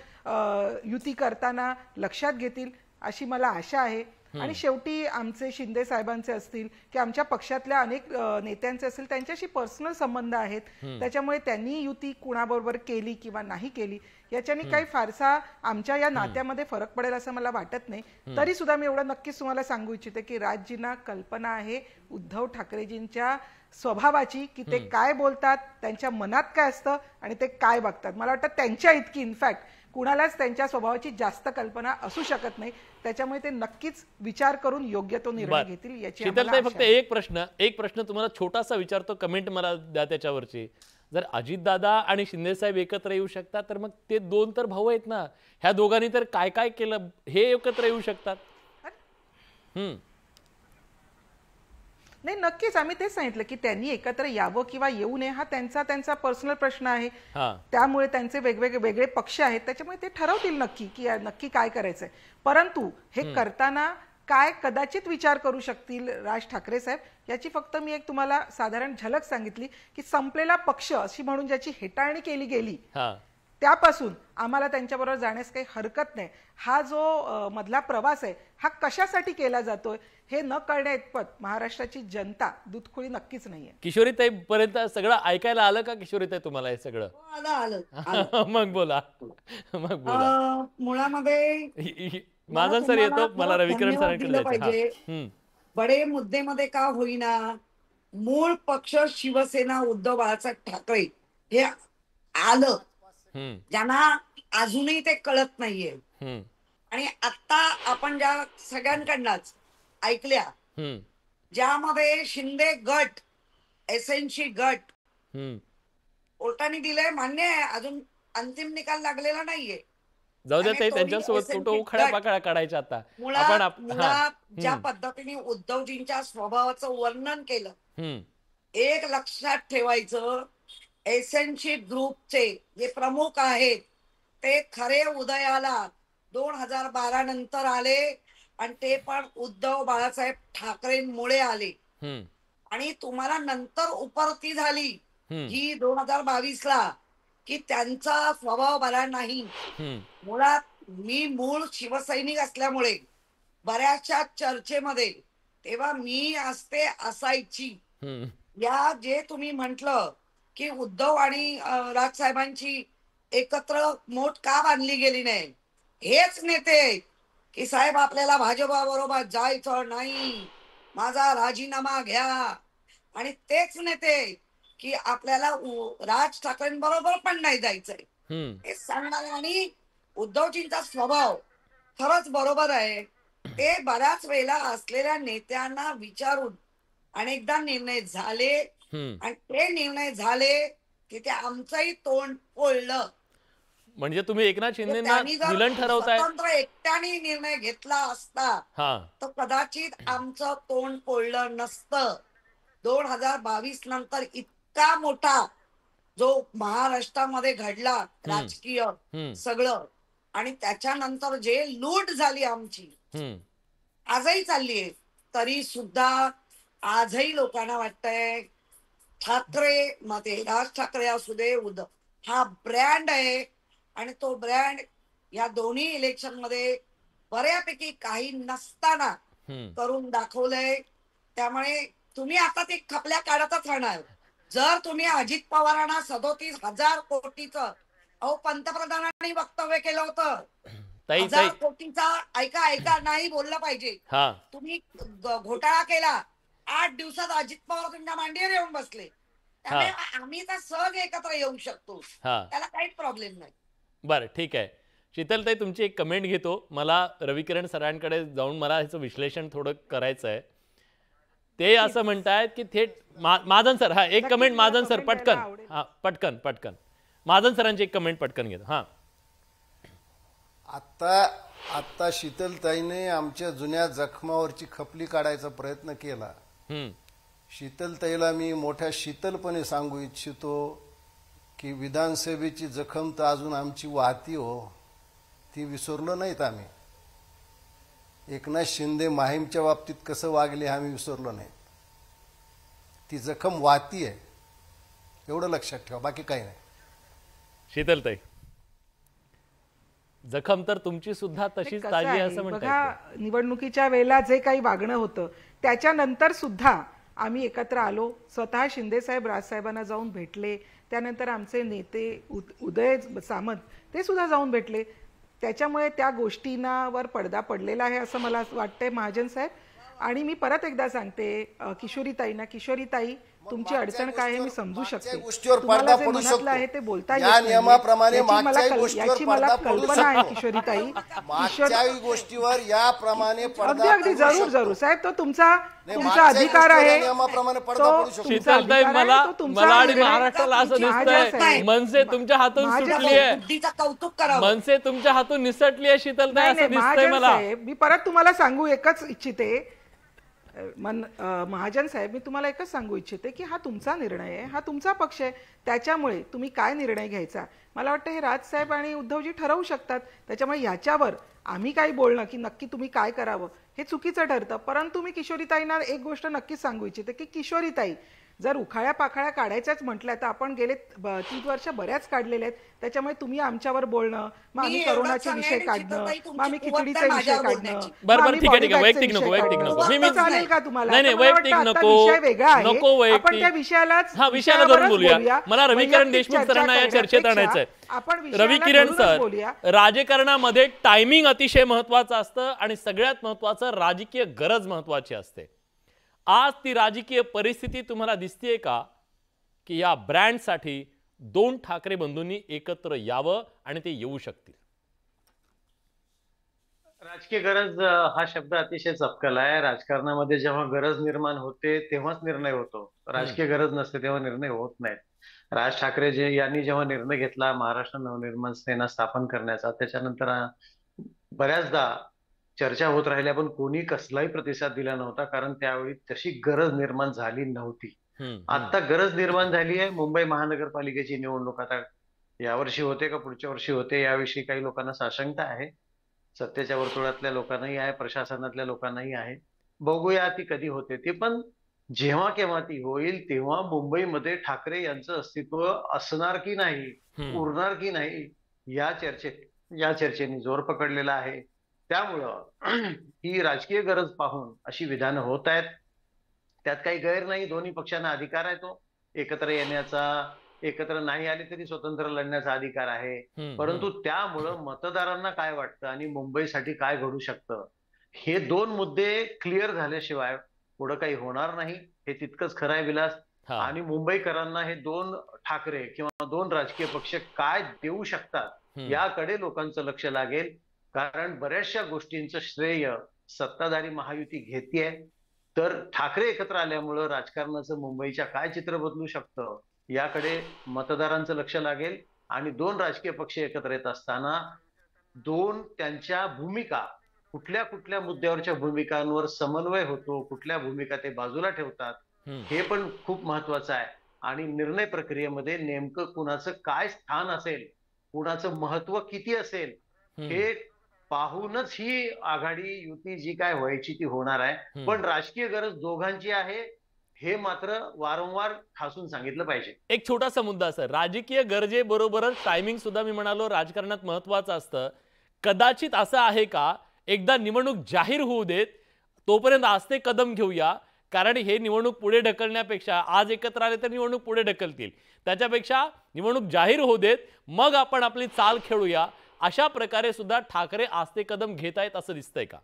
युती करताना लक्षात घेतील अशी मला आशा आहे. आणि शेवटी आमचे शिंदे साहेबांचे असतील की आमच्या पक्षातल्या अनेक नेत्यांचे असतील, त्यांच्याशी पर्सनल संबंध आहेत, त्याच्यामुळे त्यांनी युती कुणाबरोबर केली किंवा नाही केली याच्याने काही फारसा आमच्या या नात्यामध्ये फरक पडेल असं मला वाटत नाही. तरी सुद्धा मी एवढं नक्कीच तुम्हाला सांगू इच्छिते की राजजींना कल्पना आहे उद्धव ठाकरेजींच्या स्वभावाची, की ते काय बोलतात, त्यांच्या मनात काय असतं आणि ते काय बघतात. मला वाटतं त्यांच्या इतकी इनफॅक्ट कुणालाच त्यांच्या स्वभावाची जास्त कल्पना असू शकत नाही. त्याच्यामुळे ते नक्कीच विचार करून योग्य तो निर्णय घेतील याची शीतलताई, फक्त एक प्रश्न तुम्हाला छोटासा विचारतो, कमेंट मला द्या त्याच्यावरची. जर अजितदादा आणि शिंदेसाहेब एकत्र येऊ शकतात तर मग ते दोन तर भाऊ आहेत ना, ह्या दोघांनी तर काय काय केलं हे एकत्र येऊ शकतात? नाही, नक्कीच आम्ही तेच सांगितलं की त्यांनी एकत्र यावं किंवा येऊ नये हा त्यांचा पर्सनल प्रश्न आहे. त्यामुळे त्यांचे वेगवेगळे पक्ष आहेत, त्याच्यामुळे ते ठरवतील नक्की की नक्की काय करायचंय. परंतु हे करताना काय कदाचित विचार करू शकतील राज ठाकरे साहेब याची फक्त मी एक तुम्हाला साधारण झलक सांगितली की संपलेला पक्ष अशी म्हणून ज्याची हेटाळणी केली गेली त्यापासून आम्हाला त्यांच्याबरोबर जाण्यास काही हरकत नाही. हा जो मधला प्रवास आहे हा कशासाठी केला जातोय हे न कळण्या इतपत महाराष्ट्राची जनता दूधखोळी नक्कीच नाहीये. किशोरीताई पर्यंत सगळं ऐकायला आलं का किशोरीताई तुम्हाला हे सगळं? मग बोला. मुळामध्ये माझा सर येतो, मला रविकिरण सरांकडे पाहिजे. बडे मुद्देमध्ये का होईना मूळ पक्ष शिवसेना उद्धव बाळासाहेब ठाकरे हे आलं, ज्यांना अजूनही ते कळत नाहीये. आणि आता आपण ज्या सगळ्यांकडनंच ऐकल्या ज्यामध्ये शिंदे गट, एसएनसी गट कोर्टाने दिलंय, मान्य आहे, अजून अंतिम निकाल लागलेला नाहीये. जाऊ द्या ताई, त्यांच्यासोबत कुठं उखळ्या काढायच्या आता. मुळात ज्या पद्धतीने उद्धवजींच्या स्वभावाचं वर्णन केलं, एक लक्षात ठेवायचं, एसएनसी ग्रुपचे जे प्रमुख आहेत ते खरे उदयाला 2012 नंतर आले आणि ते पण उद्धव बाळासाहेब ठाकरेंमुळे आले. आणि तुम्हाला नंतर उपरती झाली ही 2022ला की त्यांचा स्वभाव बरा नाही. मुळात मी मूळ शिवसैनिक असल्यामुळे बऱ्याचशा चर्चेमध्ये तेव्हा मी असते असायची. या जे तुम्ही म्हटलं की उद्धव आणि राजसाहेबांची एकत्र मोठ का बांधली गेली नाही, हेच नेते की साहेब आपल्याला भाजपा बरोबर जायचं नाही, माझा राजीनामा घ्या. आणि तेच नेते की आपल्याला राज ठाकरेंबरोबर पण नाही जायचंय हे सांगणारे. आणि उद्धवजींचा स्वभाव खरंच बरोबर आहे, ते बऱ्याच वेळेला असलेल्या नेत्यांना विचारून अनेकदा निर्णय झाले आणि ते निर्णय झाले की ते आमचंही तोंड फोडलं. म्हणजे तुम्ही एकनाथ शिंदेंना विलन ठरवताय. स्वतंत्र एकट्याने निर्णय घेतला असता तर कदाचित आमचं तोंड फोडलं नसतं. 2022 नंतर इतका मोठा जो महाराष्ट्रामध्ये घडला राजकीय सगळं, आणि त्याच्यानंतर जे लूट झाली आमची आजही चालली आहे, तरी सुद्धा आजही लोकांना वाटतंय ठाकरे मध्ये राज ठाकरे असू दे, उद्धव हा ब्रँड आहे आणि तो ब्रँड या दोन्ही इलेक्शन मध्ये बऱ्यापैकी काही नसताना करून दाखवलंय. त्यामुळे तुम्ही आता ते खपल्या काढतच राहणार. जर तुम्ही अजित पवारांना 37,000 कोटीचं पंतप्रधानांनी वक्तव्य केलं होतं, 1000 कोटीचा ऐका नाही बोललं पाहिजे. तुम्ही घोटाळा केला, 8 दिवसात अजित पवार तुमच्या मांडीवर येऊन बसले. त्यामुळे आम्ही तर सहज एकत्र येऊ शकतो, त्याला काहीच प्रॉब्लेम नाही. बरं, ठीक आहे. शीतलताई, तुमची एक कमेंट घेतो. मला रविकिरण सरांकडे जाऊन मला ह्याचं विश्लेषण थोडं करायचं आहे. ते असं म्हणतायत की थेट महाजन सर, हा एक कमेंट महाजन सर पटकन पटकन महाजन सरांची एक कमेंट पटकन घेतो. आता शीतलताईने आमच्या जुन्या जखमावरची खपली काढायचा प्रयत्न केला. शीतलताईला मी मोठ्या शीतलपणे सांगू इच्छितो की विधानसभेची जखम तर अजून आमची वाहती हो, ती विसरलो नाहीत आम्ही. एकनाथ शिंदे माहीमच्या बाबतीत कसं वागले आम्ही विसरलो नाही. ती जखम वाहती आहे, एवढं लक्षात ठेवा, बाकी काही नाही. शीतलताई, जखम तर तुमची सुद्धा तशीच ताजी असं म्हणतात. निवडणुकीच्या वेळेला जे काही वागणं होतं त्याच्यानंतर सुद्धा आम्ही एकत्र आलो. स्वतः शिंदे साहेब राजसाहेबांना जाऊन भेटले. त्यानंतर आमचे नेते उदय सामंत ते सुद्धा जाऊन भेटले. त्याच्यामुळे त्या गोष्टींवर पडदा पडलेला आहे असं मला वाटतंय महाजन साहेब. आणि मी परत एकदा सांगते किशोरीताई, तुमची अडचण काय आहे मी समजू शकते. तुम्हाला जे मनातलं आहे ते बोलता येत नाही. याची मला कल्पना आहे किशोरीताई. गोष्टीवर याप्रमाणे अगदी जरूर साहेब, तो तुमचा अधिकार आहे. शीतलताई, मला आणि महाराष्ट्राला असं दिसतंय मनसे तुमच्या हातून सुटली आहे, मनसे तुमच्या हातून निसटली आहे शीतलताई, असं दिसतंय मला. मी परत तुम्हाला सांगू एकच इच्छिते महाजन साहेब, मी तुम्हाला एकच सांगू इच्छिते की हा तुमचा निर्णय आहे, हा तुमचा पक्ष आहे. त्याच्यामुळे तुम्ही काय निर्णय घ्यायचा मला वाटतं हे राजसाहेब आणि उद्धवजी ठरवू शकतात. त्याच्यामुळे ह्याच्यावर आम्ही काही बोलणं की नक्की तुम्ही काय करावं हे चुकीचं ठरतं. परंतु मी किशोरीताईंना एक गोष्ट नक्कीच सांगू इच्छिते की किशोरीताई, जर उखाळ्या पाखाळ्या काढायच्याच म्हटल्या तर आपण गेले 3 वर्ष बऱ्याच काढलेले आहेत. त्याच्यामुळे तुम्ही आमच्यावर बोलणं, मग आम्ही करोनाचे विषय काढणं, मग आम्ही खिचडीचे विषय काढणं. बरं, ठीक आहे, वैयक्तिक नको चालेल का तुम्हाला? नाही, वैयक्तिक नको, विषय वेगळा आहे, आपण त्या विषयालाच विषयाला धरून बोलूया. मला रविकिरण देशमुख सरांना या चर्चेत आणायचंय. रविकिरण सर, राजकारणामध्ये टायमिंग अतिशय महत्वाचं असतं आणि सगळ्यात महत्वाचं राजकीय गरज महत्वाची असते. आज ती राजकीय परिस्थिती तुम्हाला दिसतेय का की या ब्रँडसाठी 2 ठाकरे बंधूंनी एकत्र यावं आणि ते येऊ शकतील? राजकीय गरज हा शब्द अतिशय चपकल आहे. राजकारणामध्ये जेव्हा गरज निर्माण होते तेव्हाच निर्णय होतो, राजकीय गरज नसते तेव्हा निर्णय होत नाहीत. राज ठाकरे यांनी जेव्हा निर्णय घेतला महाराष्ट्र नवनिर्माण सेना स्थापन करण्याचा, त्याच्यानंतर बऱ्याचदा चर्चा होत राहिल्या पण कोणी कसलाही प्रतिसाद दिला नव्हता, कारण त्यावेळी तशी गरज निर्माण झाली नव्हती. आता गरज निर्माण झाली आहे. मुंबई महानगरपालिकेची निवडणूक आता यावर्षी होते का पुढच्या वर्षी होते याविषयी काही लोकांना साशंकता आहे. सत्तेच्या वर्तुळातल्या लोकांनाही आहे, प्रशासनातल्या लोकांनाही आहे. बघूया ती कधी होते ती, पण जेव्हा केव्हा ती होईल तेव्हा मुंबईमध्ये ठाकरे यांचं अस्तित्व असणार की नाही, उरणार की नाही, या चर्चेने जोर पकडलेला आहे. त्यामुळं ही राजकीय गरज पाहून अशी विधानं होत आहेत. त्यात काही गैर नाही, दोन्ही पक्षांना अधिकार आहे तो एकत्र येण्याचा, एकत्र नाही आले तरी स्वतंत्र लढण्याचा अधिकार आहे. परंतु त्यामुळं मतदारांना काय वाटतं आणि मुंबईसाठी काय घडू शकतं हे 2 मुद्दे क्लिअर झाल्याशिवाय पुढं काही होणार नाही. हे तितकंच खरं आहे विलास. आणि मुंबईकरांना हे 2 ठाकरे किंवा 2 राजकीय पक्ष काय देऊ शकतात याकडे लोकांचं लक्ष लागेल. कारण बऱ्याचशा गोष्टींचं श्रेय सत्ताधारी महायुती घेतेय. तर ठाकरे एकत्र आल्यामुळं राजकारणाचं मुंबईच्या काय चित्र बदलू शकतं याकडे मतदारांचं लक्ष लागेल. आणि 2 राजकीय पक्ष एकत्र येत असताना 2 त्यांच्या भूमिका, कुठल्या कुठल्या मुद्द्यावरच्या भूमिकांवर समन्वय होतो, कुठल्या भूमिका ते बाजूला ठेवतात, हे पण खूप महत्वाचं आहे. आणि निर्णय प्रक्रियेमध्ये नेमकं कुणाचं काय स्थान असेल, कुणाचं महत्व किती असेल हे पाहूनच ही आघाडी युती जी काय व्हायची ती होणार आहे. पण राजकीय गरज दोघांची आहे हे मात्र वारंवार ठासून सांगितलं पाहिजे. एक छोटासा मुद्दा सर, राजकीय गरजेबरोबरच टायमिंग सुद्धा मी म्हणालो राजकारणात महत्वाचं असतं. कदाचित असं आहे का, एकदा निवडणूक जाहीर होऊ देत तोपर्यंत आस्ते कदम घेऊया, कारण हे निवडणूक पुढे ढकलण्यापेक्षा आज एकत्र आले तर निवडणूक पुढे ढकलतील, त्याच्यापेक्षा निवडणूक जाहीर होऊ देत मग आपण आपली चाल खेळूया, अशा प्रकारे सुद्धा ठाकरे आस्ते कदम घेत आहेत असं दिसतंय का?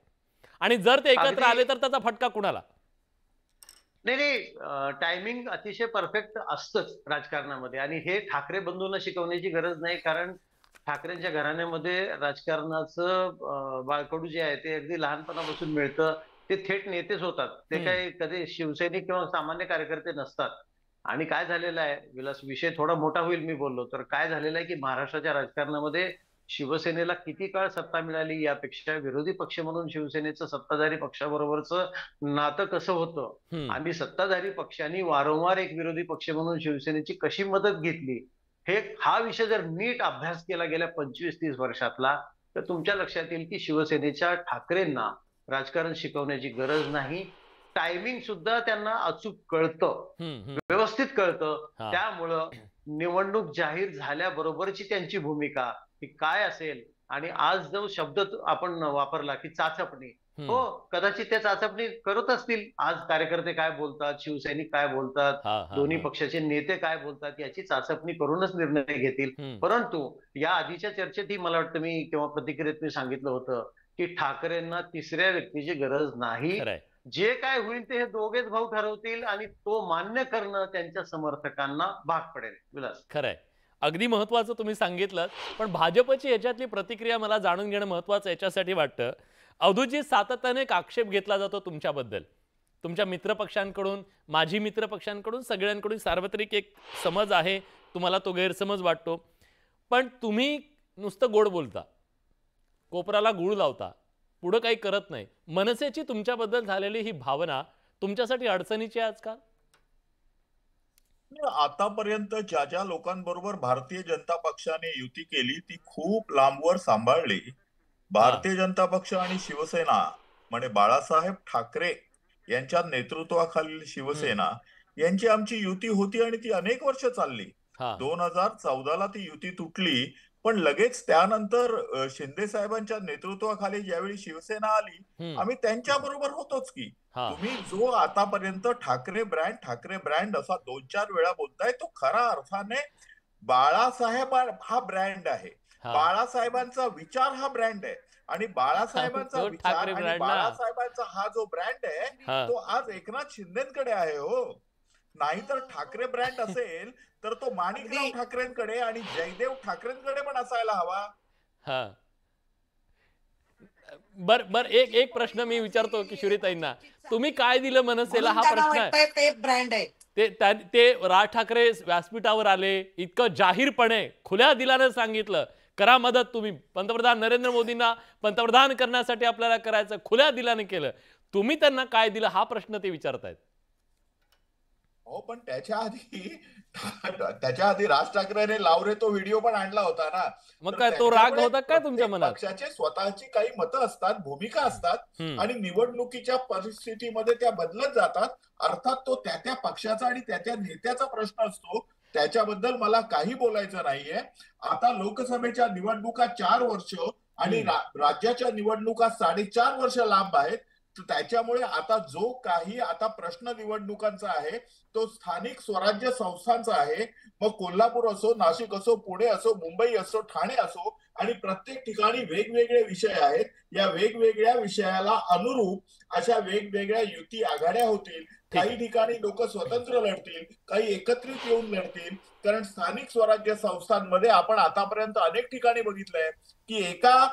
आणि जर ते एकत्र आले तर त्याचा फटका कुणाला? नाही, टायमिंग अतिशय परफेक्ट असतंच राजकारणामध्ये, आणि हे ठाकरे बंधूंना शिकवण्याची गरज नाही, कारण ठाकरेंच्या घराण्यामध्ये राजकारणाचं बाळकडू जे आहे ते अगदी लहानपणापासून मिळतं. ते थेट नेतेच होतात, ते काही कधी शिवसैनिक किंवा सामान्य कार्यकर्ते नसतात. आणि काय झालेलं आहे विलास, विषय थोडा मोठा होईल मी बोललो तर, काय झालेलं आहे की महाराष्ट्राच्या राजकारणामध्ये शिवसेनेला किती काळ सत्ता मिळाली यापेक्षा विरोधी पक्ष म्हणून शिवसेनेचं सत्ताधारी पक्षाबरोबरचं नातं कसं होतं आणि सत्ताधारी पक्षांनी वारंवार एक विरोधी पक्ष म्हणून शिवसेनेची कशी मदत घेतली, हा विषय जर नीट अभ्यास केला गेल्या 25-30 वर्षातला, तर तुमच्या लक्षात येईल की शिवसेनेच्या ठाकरेंना राजकारण शिकवण्याची गरज नाही. टायमिंग सुद्धा त्यांना अचूक कळतं, व्यवस्थित कळतं. त्यामुळं निवडणूक जाहीर झाल्याबरोबरची त्यांची भूमिका ही काय असेल, आणि आज जो शब्द आपण वापरला की चाचपणी, हो कदाचित त्या चाचपणी करत असतील. आज कार्यकर्ते काय बोलतात, शिवसैनिक काय बोलतात, दोन्ही पक्षाचे नेते काय बोलतात, याची चाचपणी करूनच निर्णय घेतील. परंतु या आधीच्या चर्चेतही मला वाटतं मी किंवा प्रतिक्रियेत मी सांगितलं होतं की ठाकरेंना तिसऱ्या व्यक्तीची गरज नाही. जे काय होईल ते हे दोघेच भाऊ ठरवतील, आणि तो मान्य करणं त्यांच्या समर्थकांना भाग पडेल. विलास, खरंय, अगदी महत्वाचं तुम्ही सांगितलं. पण भाजपची याच्यातली प्रतिक्रिया मला जाणून घेणं महत्वाचं याच्यासाठी वाटतं. अवधूतजी, सातत्याने एक आक्षेप घेतला जातो तुमच्याबद्दल, तुमच्या मित्रपक्षांकडून, माजी मित्रपक्षांकडून, सगळ्यांकडून सार्वत्रिक एक समज आहे, तुम्हाला तो गैरसमज वाटतो. पण तुम्ही नुसतं गोड बोलता, कोपराला गुळ लावता, पुढं काही करत नाही. मनसेची तुमच्याबद्दल झालेली ही भावना तुमच्यासाठी अडचणीची आहे आजकाल? आतापर्यंत ज्या ज्या लोकांबरोबर भारतीय जनता पक्षाने युती केली ती खूप लांबवर सांभाळली. भारतीय जनता पक्ष आणि शिवसेना म्हणजे बाळासाहेब ठाकरे यांच्या नेतृत्वाखालील शिवसेना यांची आमची युती होती आणि ती अनेक वर्ष चालली. 2014ला ती युती तुटली, पण लगेच त्यानंतर शिंदे साहेबांच्या नेतृत्वाखाली ज्यावेळी शिवसेना आली, आम्ही त्यांच्या बरोबर होतोच की. तुम्ही जो आतापर्यंत ठाकरे ब्रँड असा 2-4 वेळा बोलताय, तो खऱ्या अर्थाने बाळासाहेब हा ब्रँड आहे. बाळासाहेबांचा विचार हा ब्रँड आहे, आणि बाळासाहेबांचा विचार आणि बाळासाहेबांचा हा जो ब्रँड आहे तो आज एकनाथ शिंदेकडे आहे. हो, नाहीतर ठाकरे ब्रँड असेल तर तो माणिकराव ठाकरेंकडे आणि जयदेव ठाकरेंकडे पण असायला हवा. बर एक प्रश्न मी विचारतो किशोरीताईंना, तुम्ही काय दिलं मनसेला हा प्रश्न आहे. ते ब्रँड आहे. ते राज ठाकरे व्यासपीठावर आले, इतकं जाहीरपणे खुल्या दिलाने सांगितलं, करा मदत, तुम्ही पंतप्रधान नरेंद्र मोदींना पंतप्रधान करण्यासाठी आपल्याला करायचं, खुल्या दिलाने केलं. तुम्ही त्यांना काय दिलं हा प्रश्न ते विचारतायत. हो, पण त्याच्या आधी राज ठाकरेने लावरे तो व्हिडिओ पण आणला होता ना. मग काय तो राग होता काय तुमच्या मनात? पक्षाचे स्वतःची काही मतं असतात, भूमिका असतात, आणि निवडणुकीच्या परिस्थितीमध्ये त्या बदलत जातात. अर्थात तो त्या पक्षाचा आणि त्या नेत्याचा प्रश्न असतो, त्याच्याबद्दल मला काही बोलायचं नाहीये. आता लोकसभेच्या निवडणुका 4 वर्ष आणि राज्याच्या निवडणुका 4.5 वर्ष लांब आहेत. त्याच्यामुळे आता जो काही आता प्रश्न निवडणुकांचा आहे तो स्थानिक स्वराज्य संस्थांचा आहे. मग कोल्हापूर असो, नाशिक असो, पुणे असो, मुंबई असो, ठाणे असो, आणि प्रत्येक ठिकाणी वेगवेगळे विषय आहेत. या वेगवेगळ्या विषयाला अनुरूप अशा वेगवेगळ्या युती आघाड्या होतील. काही ठिकाणी लोक स्वतंत्र लढतील, काही एकत्रित येऊन लढतील. कारण स्थानिक स्वराज्य संस्थांमध्ये आपण आतापर्यंत अनेक ठिकाणी बघितलंय की एका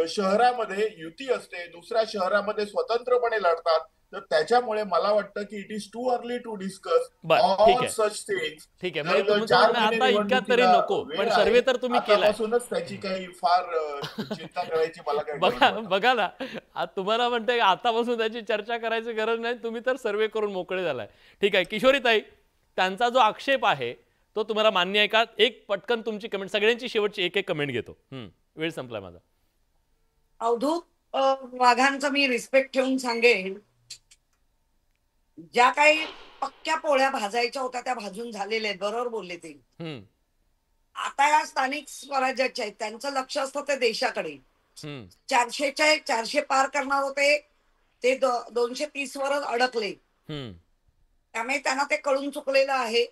शहरामध्ये युती असते, दुसऱ्या शहरामध्ये स्वतंत्रपणे लढतात. तर त्याच्यामुळे मला वाटतं की it is too early to discuss all such things. ठीक आहे, आता इतक्यात तरी नको, पण सर्वे तर तुम्ही केलाय, त्याची काही फार चिंता करायची मला काही. बघा ना, तुम्हाला म्हणते आतापासून त्याची चर्चा करायची गरज नाही, तुम्ही तर सर्वे करून मोकळे झालाय. ठीक आहे किशोरीताई, त्यांचा जो आक्षेप आहे तो तुम्हाला मान्य आहे का? एक पटकन तुमची कमेंट, सगळ्यांची शेवटची एक कमेंट घेतो, वेळ संपलाय माझा. अवधूत वाघांचा मी रिस्पेक्ट ठेवून सांगेन, ज्या काही पक्क्या पोळ्या भाजायच्या होत्या त्या भाजून झालेल्या आहेत, बरोबर बोलले ते. आता या स्थानिक स्वराज्याच्या आहेत, त्यांचं लक्ष असतं ते देशाकडे. 400 पार करणार होते ते 230 वरच अडकले. त्यामुळे त्यांना ते कळून चुकलेलं आहे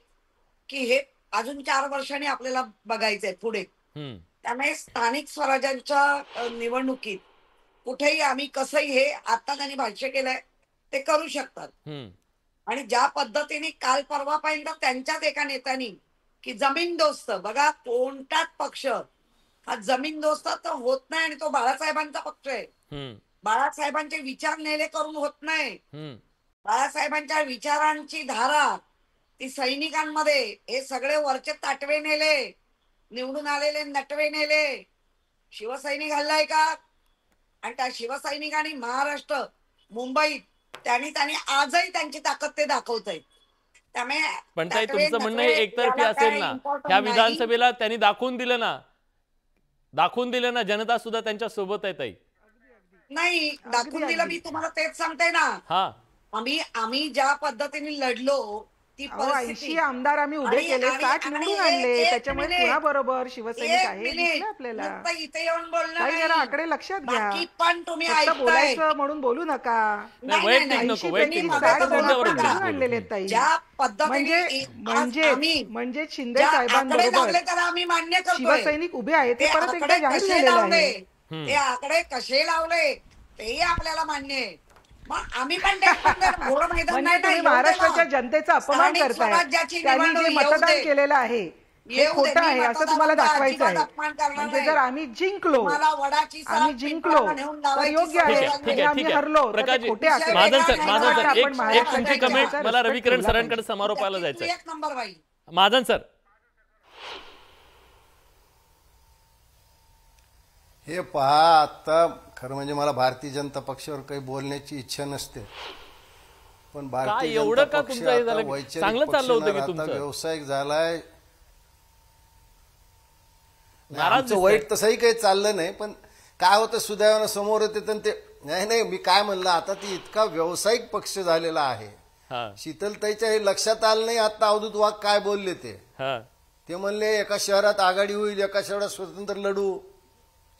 की हे अजून 4 वर्षांनी आपल्याला बघायचंय पुढे. त्यामुळे स्थानिक स्वराज्यांच्या निवडणुकीत कुठेही आम्ही कसंही, हे आता त्यांनी भाष्य केलंय ते करू शकतात. आणि ज्या पद्धतीने काल परवापर्यंत त्यांच्याच एका नेत्यांनी की जमीनदोस्त, बघा कोणताच पक्ष हा जमीनदोस्त तर होत नाही, आणि तो बाळासाहेबांचा पक्ष आहे. बाळासाहेबांचे विचार नेले करून होत नाही. बाळासाहेबांच्या विचारांची धारा ती सैनिकांमध्ये, हे सगळे वरचे ताटवे नेले, निवडून आलेले नटवे नेले. शिवसैनिक हल्लाय का? आणि त्या शिवसैनिकांनी महाराष्ट्र, मुंबईत त्यांनी आजही त्यांची ताकद ते दाखवत आहेत. त्यामुळे पण ताई तुमचं म्हणणं हे एकतर्फी असेल ना? ह्या विधानसभेला त्यांनी दाखवून दिलं ना, जनता सुद्धा त्यांच्या सोबत आहे ताई. नाही दाखवून दिलं, मी तुम्हाला तेच सांगते ना. आम्ही ज्या पद्धतीने लढलो ती 80 आमदार आम्ही उभे केले, 60 निवडून आणले, त्याच्यामुळे पुन्हा बरोबर शिवसैनिक आहे आपल्याला. इथे येऊन बोलणं आकडे लक्षात घ्या, पण तुम्ही बोलायचं म्हणून बोलू नका. आणलेले ताई म्हणजे शिंदे साहेबांबरोबर शिवसैनिक उभे आहेत, ते परत एकदा जाहीर झालेलं आहे. ते आकडे कसे लावले तेही आपल्याला मान्य आहे. आम्ही पण महाराष्ट्राच्या जनतेचा अपमान करताय. त्यांनी जे मतदान केलेलं आहे हे खोटं आहे असं तुम्हाला दाखवायचं आहे. म्हणजे जर आम्ही जिंकलो तर योग्य आहे, आणि आम्ही हरलो तर खोटे आकडे. महाजन सर एक तुमची कमेंट, मला रविकिरण सरांकडे समारोपाला जायचंय. महाजन सर, हे पहा, आता खरं म्हणजे मला भारतीय जनता पक्षावर काही बोलण्याची इच्छा नसते, पण भारतीय जनता पक्ष आता व्यावसायिक झालाय. आमचं वाईट तसंही काही चाललं नाही, पण काय होतं सुदैवानं समोर येते ते. नाही मी काय म्हणलं, आता ती इतका व्यावसायिक पक्ष झालेला आहे. शीतलताईच्या हे लक्षात आलं नाही आता अवधूत वाघ काय बोलले ते म्हणले एका शहरात आघाडी होईल, एका शहरात स्वतंत्र लढू.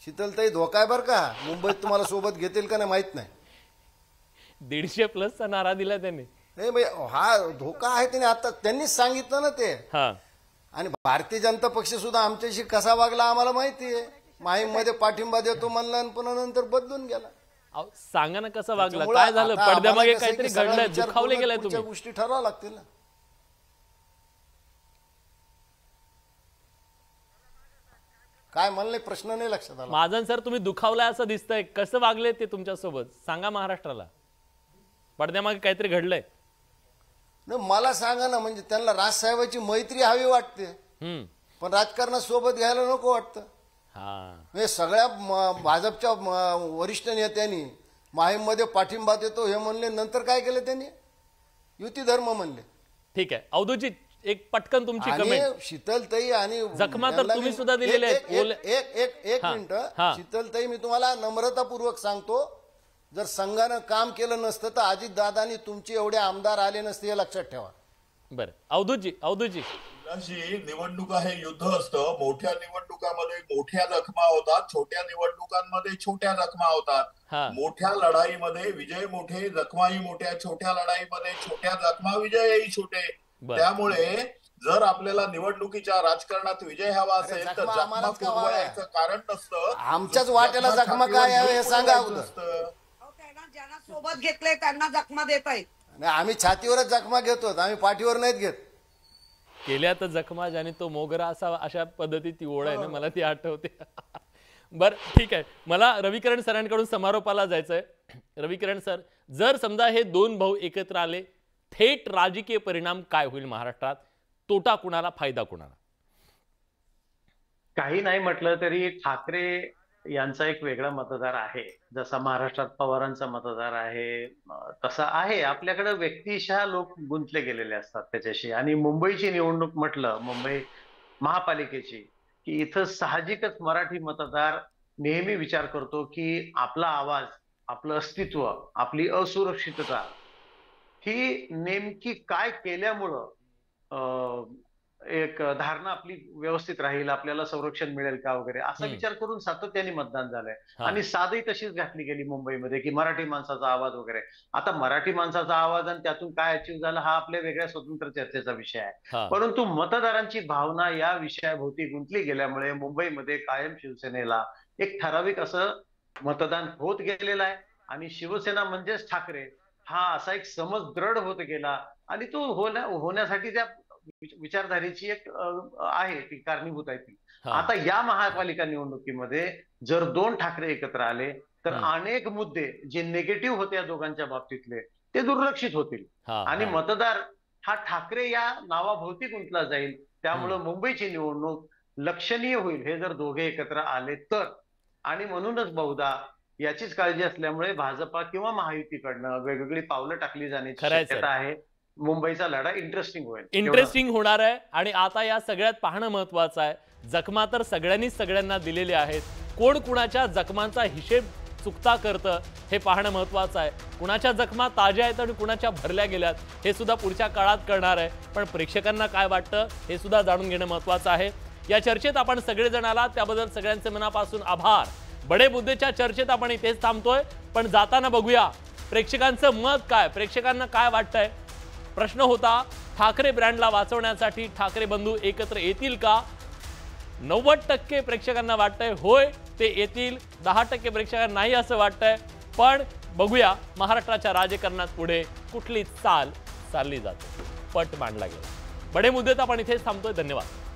शीतलताई धोका आहे बरं का, मुंबईत तुम्हाला सोबत घेतील का नाही माहित नाही. 150+ नारा दिला त्यांनी. नाही हा धोका आहे, त्याने आता त्यांनीच सांगितलं ना ते. आणि भारतीय जनता पक्ष सुद्धा आमच्याशी कसा वागला आम्हाला माहिती आहे. माहीम मध्ये पाठिंबा देतो म्हणला आणि पुन्हा नंतर बदलून गेला. सांगा ना कसं वागला, काय झालं? पडद्यामागे काहीतरी घडलंय, दुखावले गेलाय तुम्ही. गोष्टी ठरवाव्या लागतील ना. काय म्हणले प्रश्न नाही लक्षात आला. महाजन सर, तुम्ही दुखावलाय असं दिसतंय, कसं वागले ते तुमच्यासोबत सांगा महाराष्ट्राला. पडद्यामागे काहीतरी घडलंय. मला सांगा ना, म्हणजे त्यांना राजसाहेबांची मैत्री हवी वाटते, पण राजकारणात सोबत घ्यायला नको वाटतं. म्हणजे सगळ्या भाजपच्या वरिष्ठ नेत्यांनी माहीम मध्ये पाठिंबा देतो हे म्हणले, नंतर काय केलं त्यांनी? युती धर्म म्हणले. ठीक आहे अवधूतजी, एक पटकन तुमची कमेंट. शीतलताई आणि जखमा तर तुम्ही सुद्धा दिलेले आहेत. एक मिनिट शीतलताई, मी तुम्हाला नम्रतापूर्वक सांगतो, जर संघानं काम केलं नसतं तर अजितदादांनी तुमचे एवढे आमदार आले नसते, हे लक्षात ठेवा. बरं अवधूतजी, निवडणुका हे युद्ध असतं. मोठ्या निवडणुकांमध्ये मोठ्या जखमा होतात, छोट्या निवडणुकांमध्ये छोट्या जखमा होतात. मोठ्या लढाईमध्ये विजय मोठे, जखमाही मोठ्या. छोट्या लढाईमध्ये छोट्या जखमा, विजयही छोटे. त्यामुळे जर आपल्याला निवडणुकीच्या राजकारणात विजय हवा असेल तर जखमा कुरवायचं कारण नसतं. आमच्याच वाट्याला जखमा काय आहे हे सांगा. ज्यांना सोबत घेतलंय त्यांना जखमा देत आहेत. आम्ही छातीवरच जखमा घेतो, आम्ही पाठीवर नाहीत घेत. केल्या तर जखमा ज्याने तो मोगरा असा, अशा पद्धतीत ती ओढ आहे ना, मला ती आठवते. बर ठीक आहे, मला रविकिरण सरांकडून समारोपाला जायचंय. रविकिरण सर, जर समजा हे दोन भाऊ एकत्र आले, थेट राजकीय परिणाम काय होईल महाराष्ट्रात? तोटा कुणाला, फायदा कुणाला? काही नाही म्हटलं तरी ठाकरे यांचा एक वेगळा मतदार आहे. जसा महाराष्ट्रात पवारांचा मतदार आहे तसा आहे. आपल्याकडे व्यक्तिशः लोक गुंतले गेलेले असतात त्याच्याशी. आणि मुंबईची निवडणूक म्हटलं, मुंबई महापालिकेची, की इथं साहजिकच मराठी मतदार नेहमी विचार करतो की आपला आवाज, आपलं अस्तित्व, आपली असुरक्षितता ही नेमकी काय केल्यामुळं एक धारणा आपली व्यवस्थित राहील, आपल्याला संरक्षण मिळेल का वगैरे असा विचार करून सातत्याने मतदान झालंय. आणि साधही तशीच घातली गेली मुंबईमध्ये की मराठी माणसाचा आवाज वगैरे. आता मराठी माणसाचा आवाज आणि त्यातून काय अचीव्ह झालं हा आपल्या वेगळ्या स्वतंत्र चर्चेचा विषय आहे. परंतु मतदारांची भावना या विषयाभोवती गुंतली गेल्यामुळे मुंबईमध्ये कायम शिवसेनेला एक ठराविक असं मतदान होत गेलेलं आहे. आणि शिवसेना म्हणजेच ठाकरे हा असा एक समज दृढ होत गेला आणि तो होण्यासाठी त्या विचारधारेची एक आहे ती कारणीभूत आहे ती. आता या महापालिका निवडणुकीमध्ये जर दोन ठाकरे एकत्र आले तर अनेक मुद्दे जे निगेटिव्ह होते या दोघांच्या बाबतीतले ते दुर्लक्षित होतील आणि मतदार हा ठाकरे या नावाभोवती गुंतला जाईल. त्यामुळं मुंबईची निवडणूक लक्षणीय होईल हे जर दोघे एकत्र आले तर. आणि म्हणूनच बहुधा याचीच काळजी असल्यामुळे भाजपा किंवा महायुतीकडनं वेगवेगळी पावलं टाकली जाण्याची शक्यता आहे. मुंबईचा लढा इंटरेस्टिंग होईल, इंटरेस्टिंग होणार आहे. आणि आता या सगळ्यात पाहणं महत्वाचं आहे. जखमा तर सगळ्यांनीच सगळ्यांना दिलेले आहेत. कोण कुणाच्या जखमांचा हिशेब चुकता करतं हे पाहणं महत्वाचं आहे. कुणाच्या जखमा ताज्या आहेत आणि कुणाच्या भरल्या गेल्यात हे सुद्धा पुढच्या काळात कळणार आहे. पण प्रेक्षकांना काय वाटतं हे सुद्धा जाणून घेणं महत्वाचं आहे. या चर्चेत आपण सगळेजण आलात त्याबद्दल सगळ्यांचे मनापासून आभार. बडे मुद्देच्या चर्चेत आपण इथेच थांबतोय. पण जाताना बघूया प्रेक्षकांचं मत काय, प्रेक्षकांना काय वाटतंय. प्रश्न होता ठाकरे ब्रँडला वाचवण्यासाठी ठाकरे बंधू एकत्र येतील का. 90% प्रेक्षकांना वाटतंय होय ते येतील, 10% प्रेक्षकांना नाही असं वाटतंय. पण बघूया महाराष्ट्राच्या राजकारणात पुढे कुठली चाल चालली जाते. पट मांडला गेला. बडे मुद्देत आपण इथेच थांबतोय. धन्यवाद.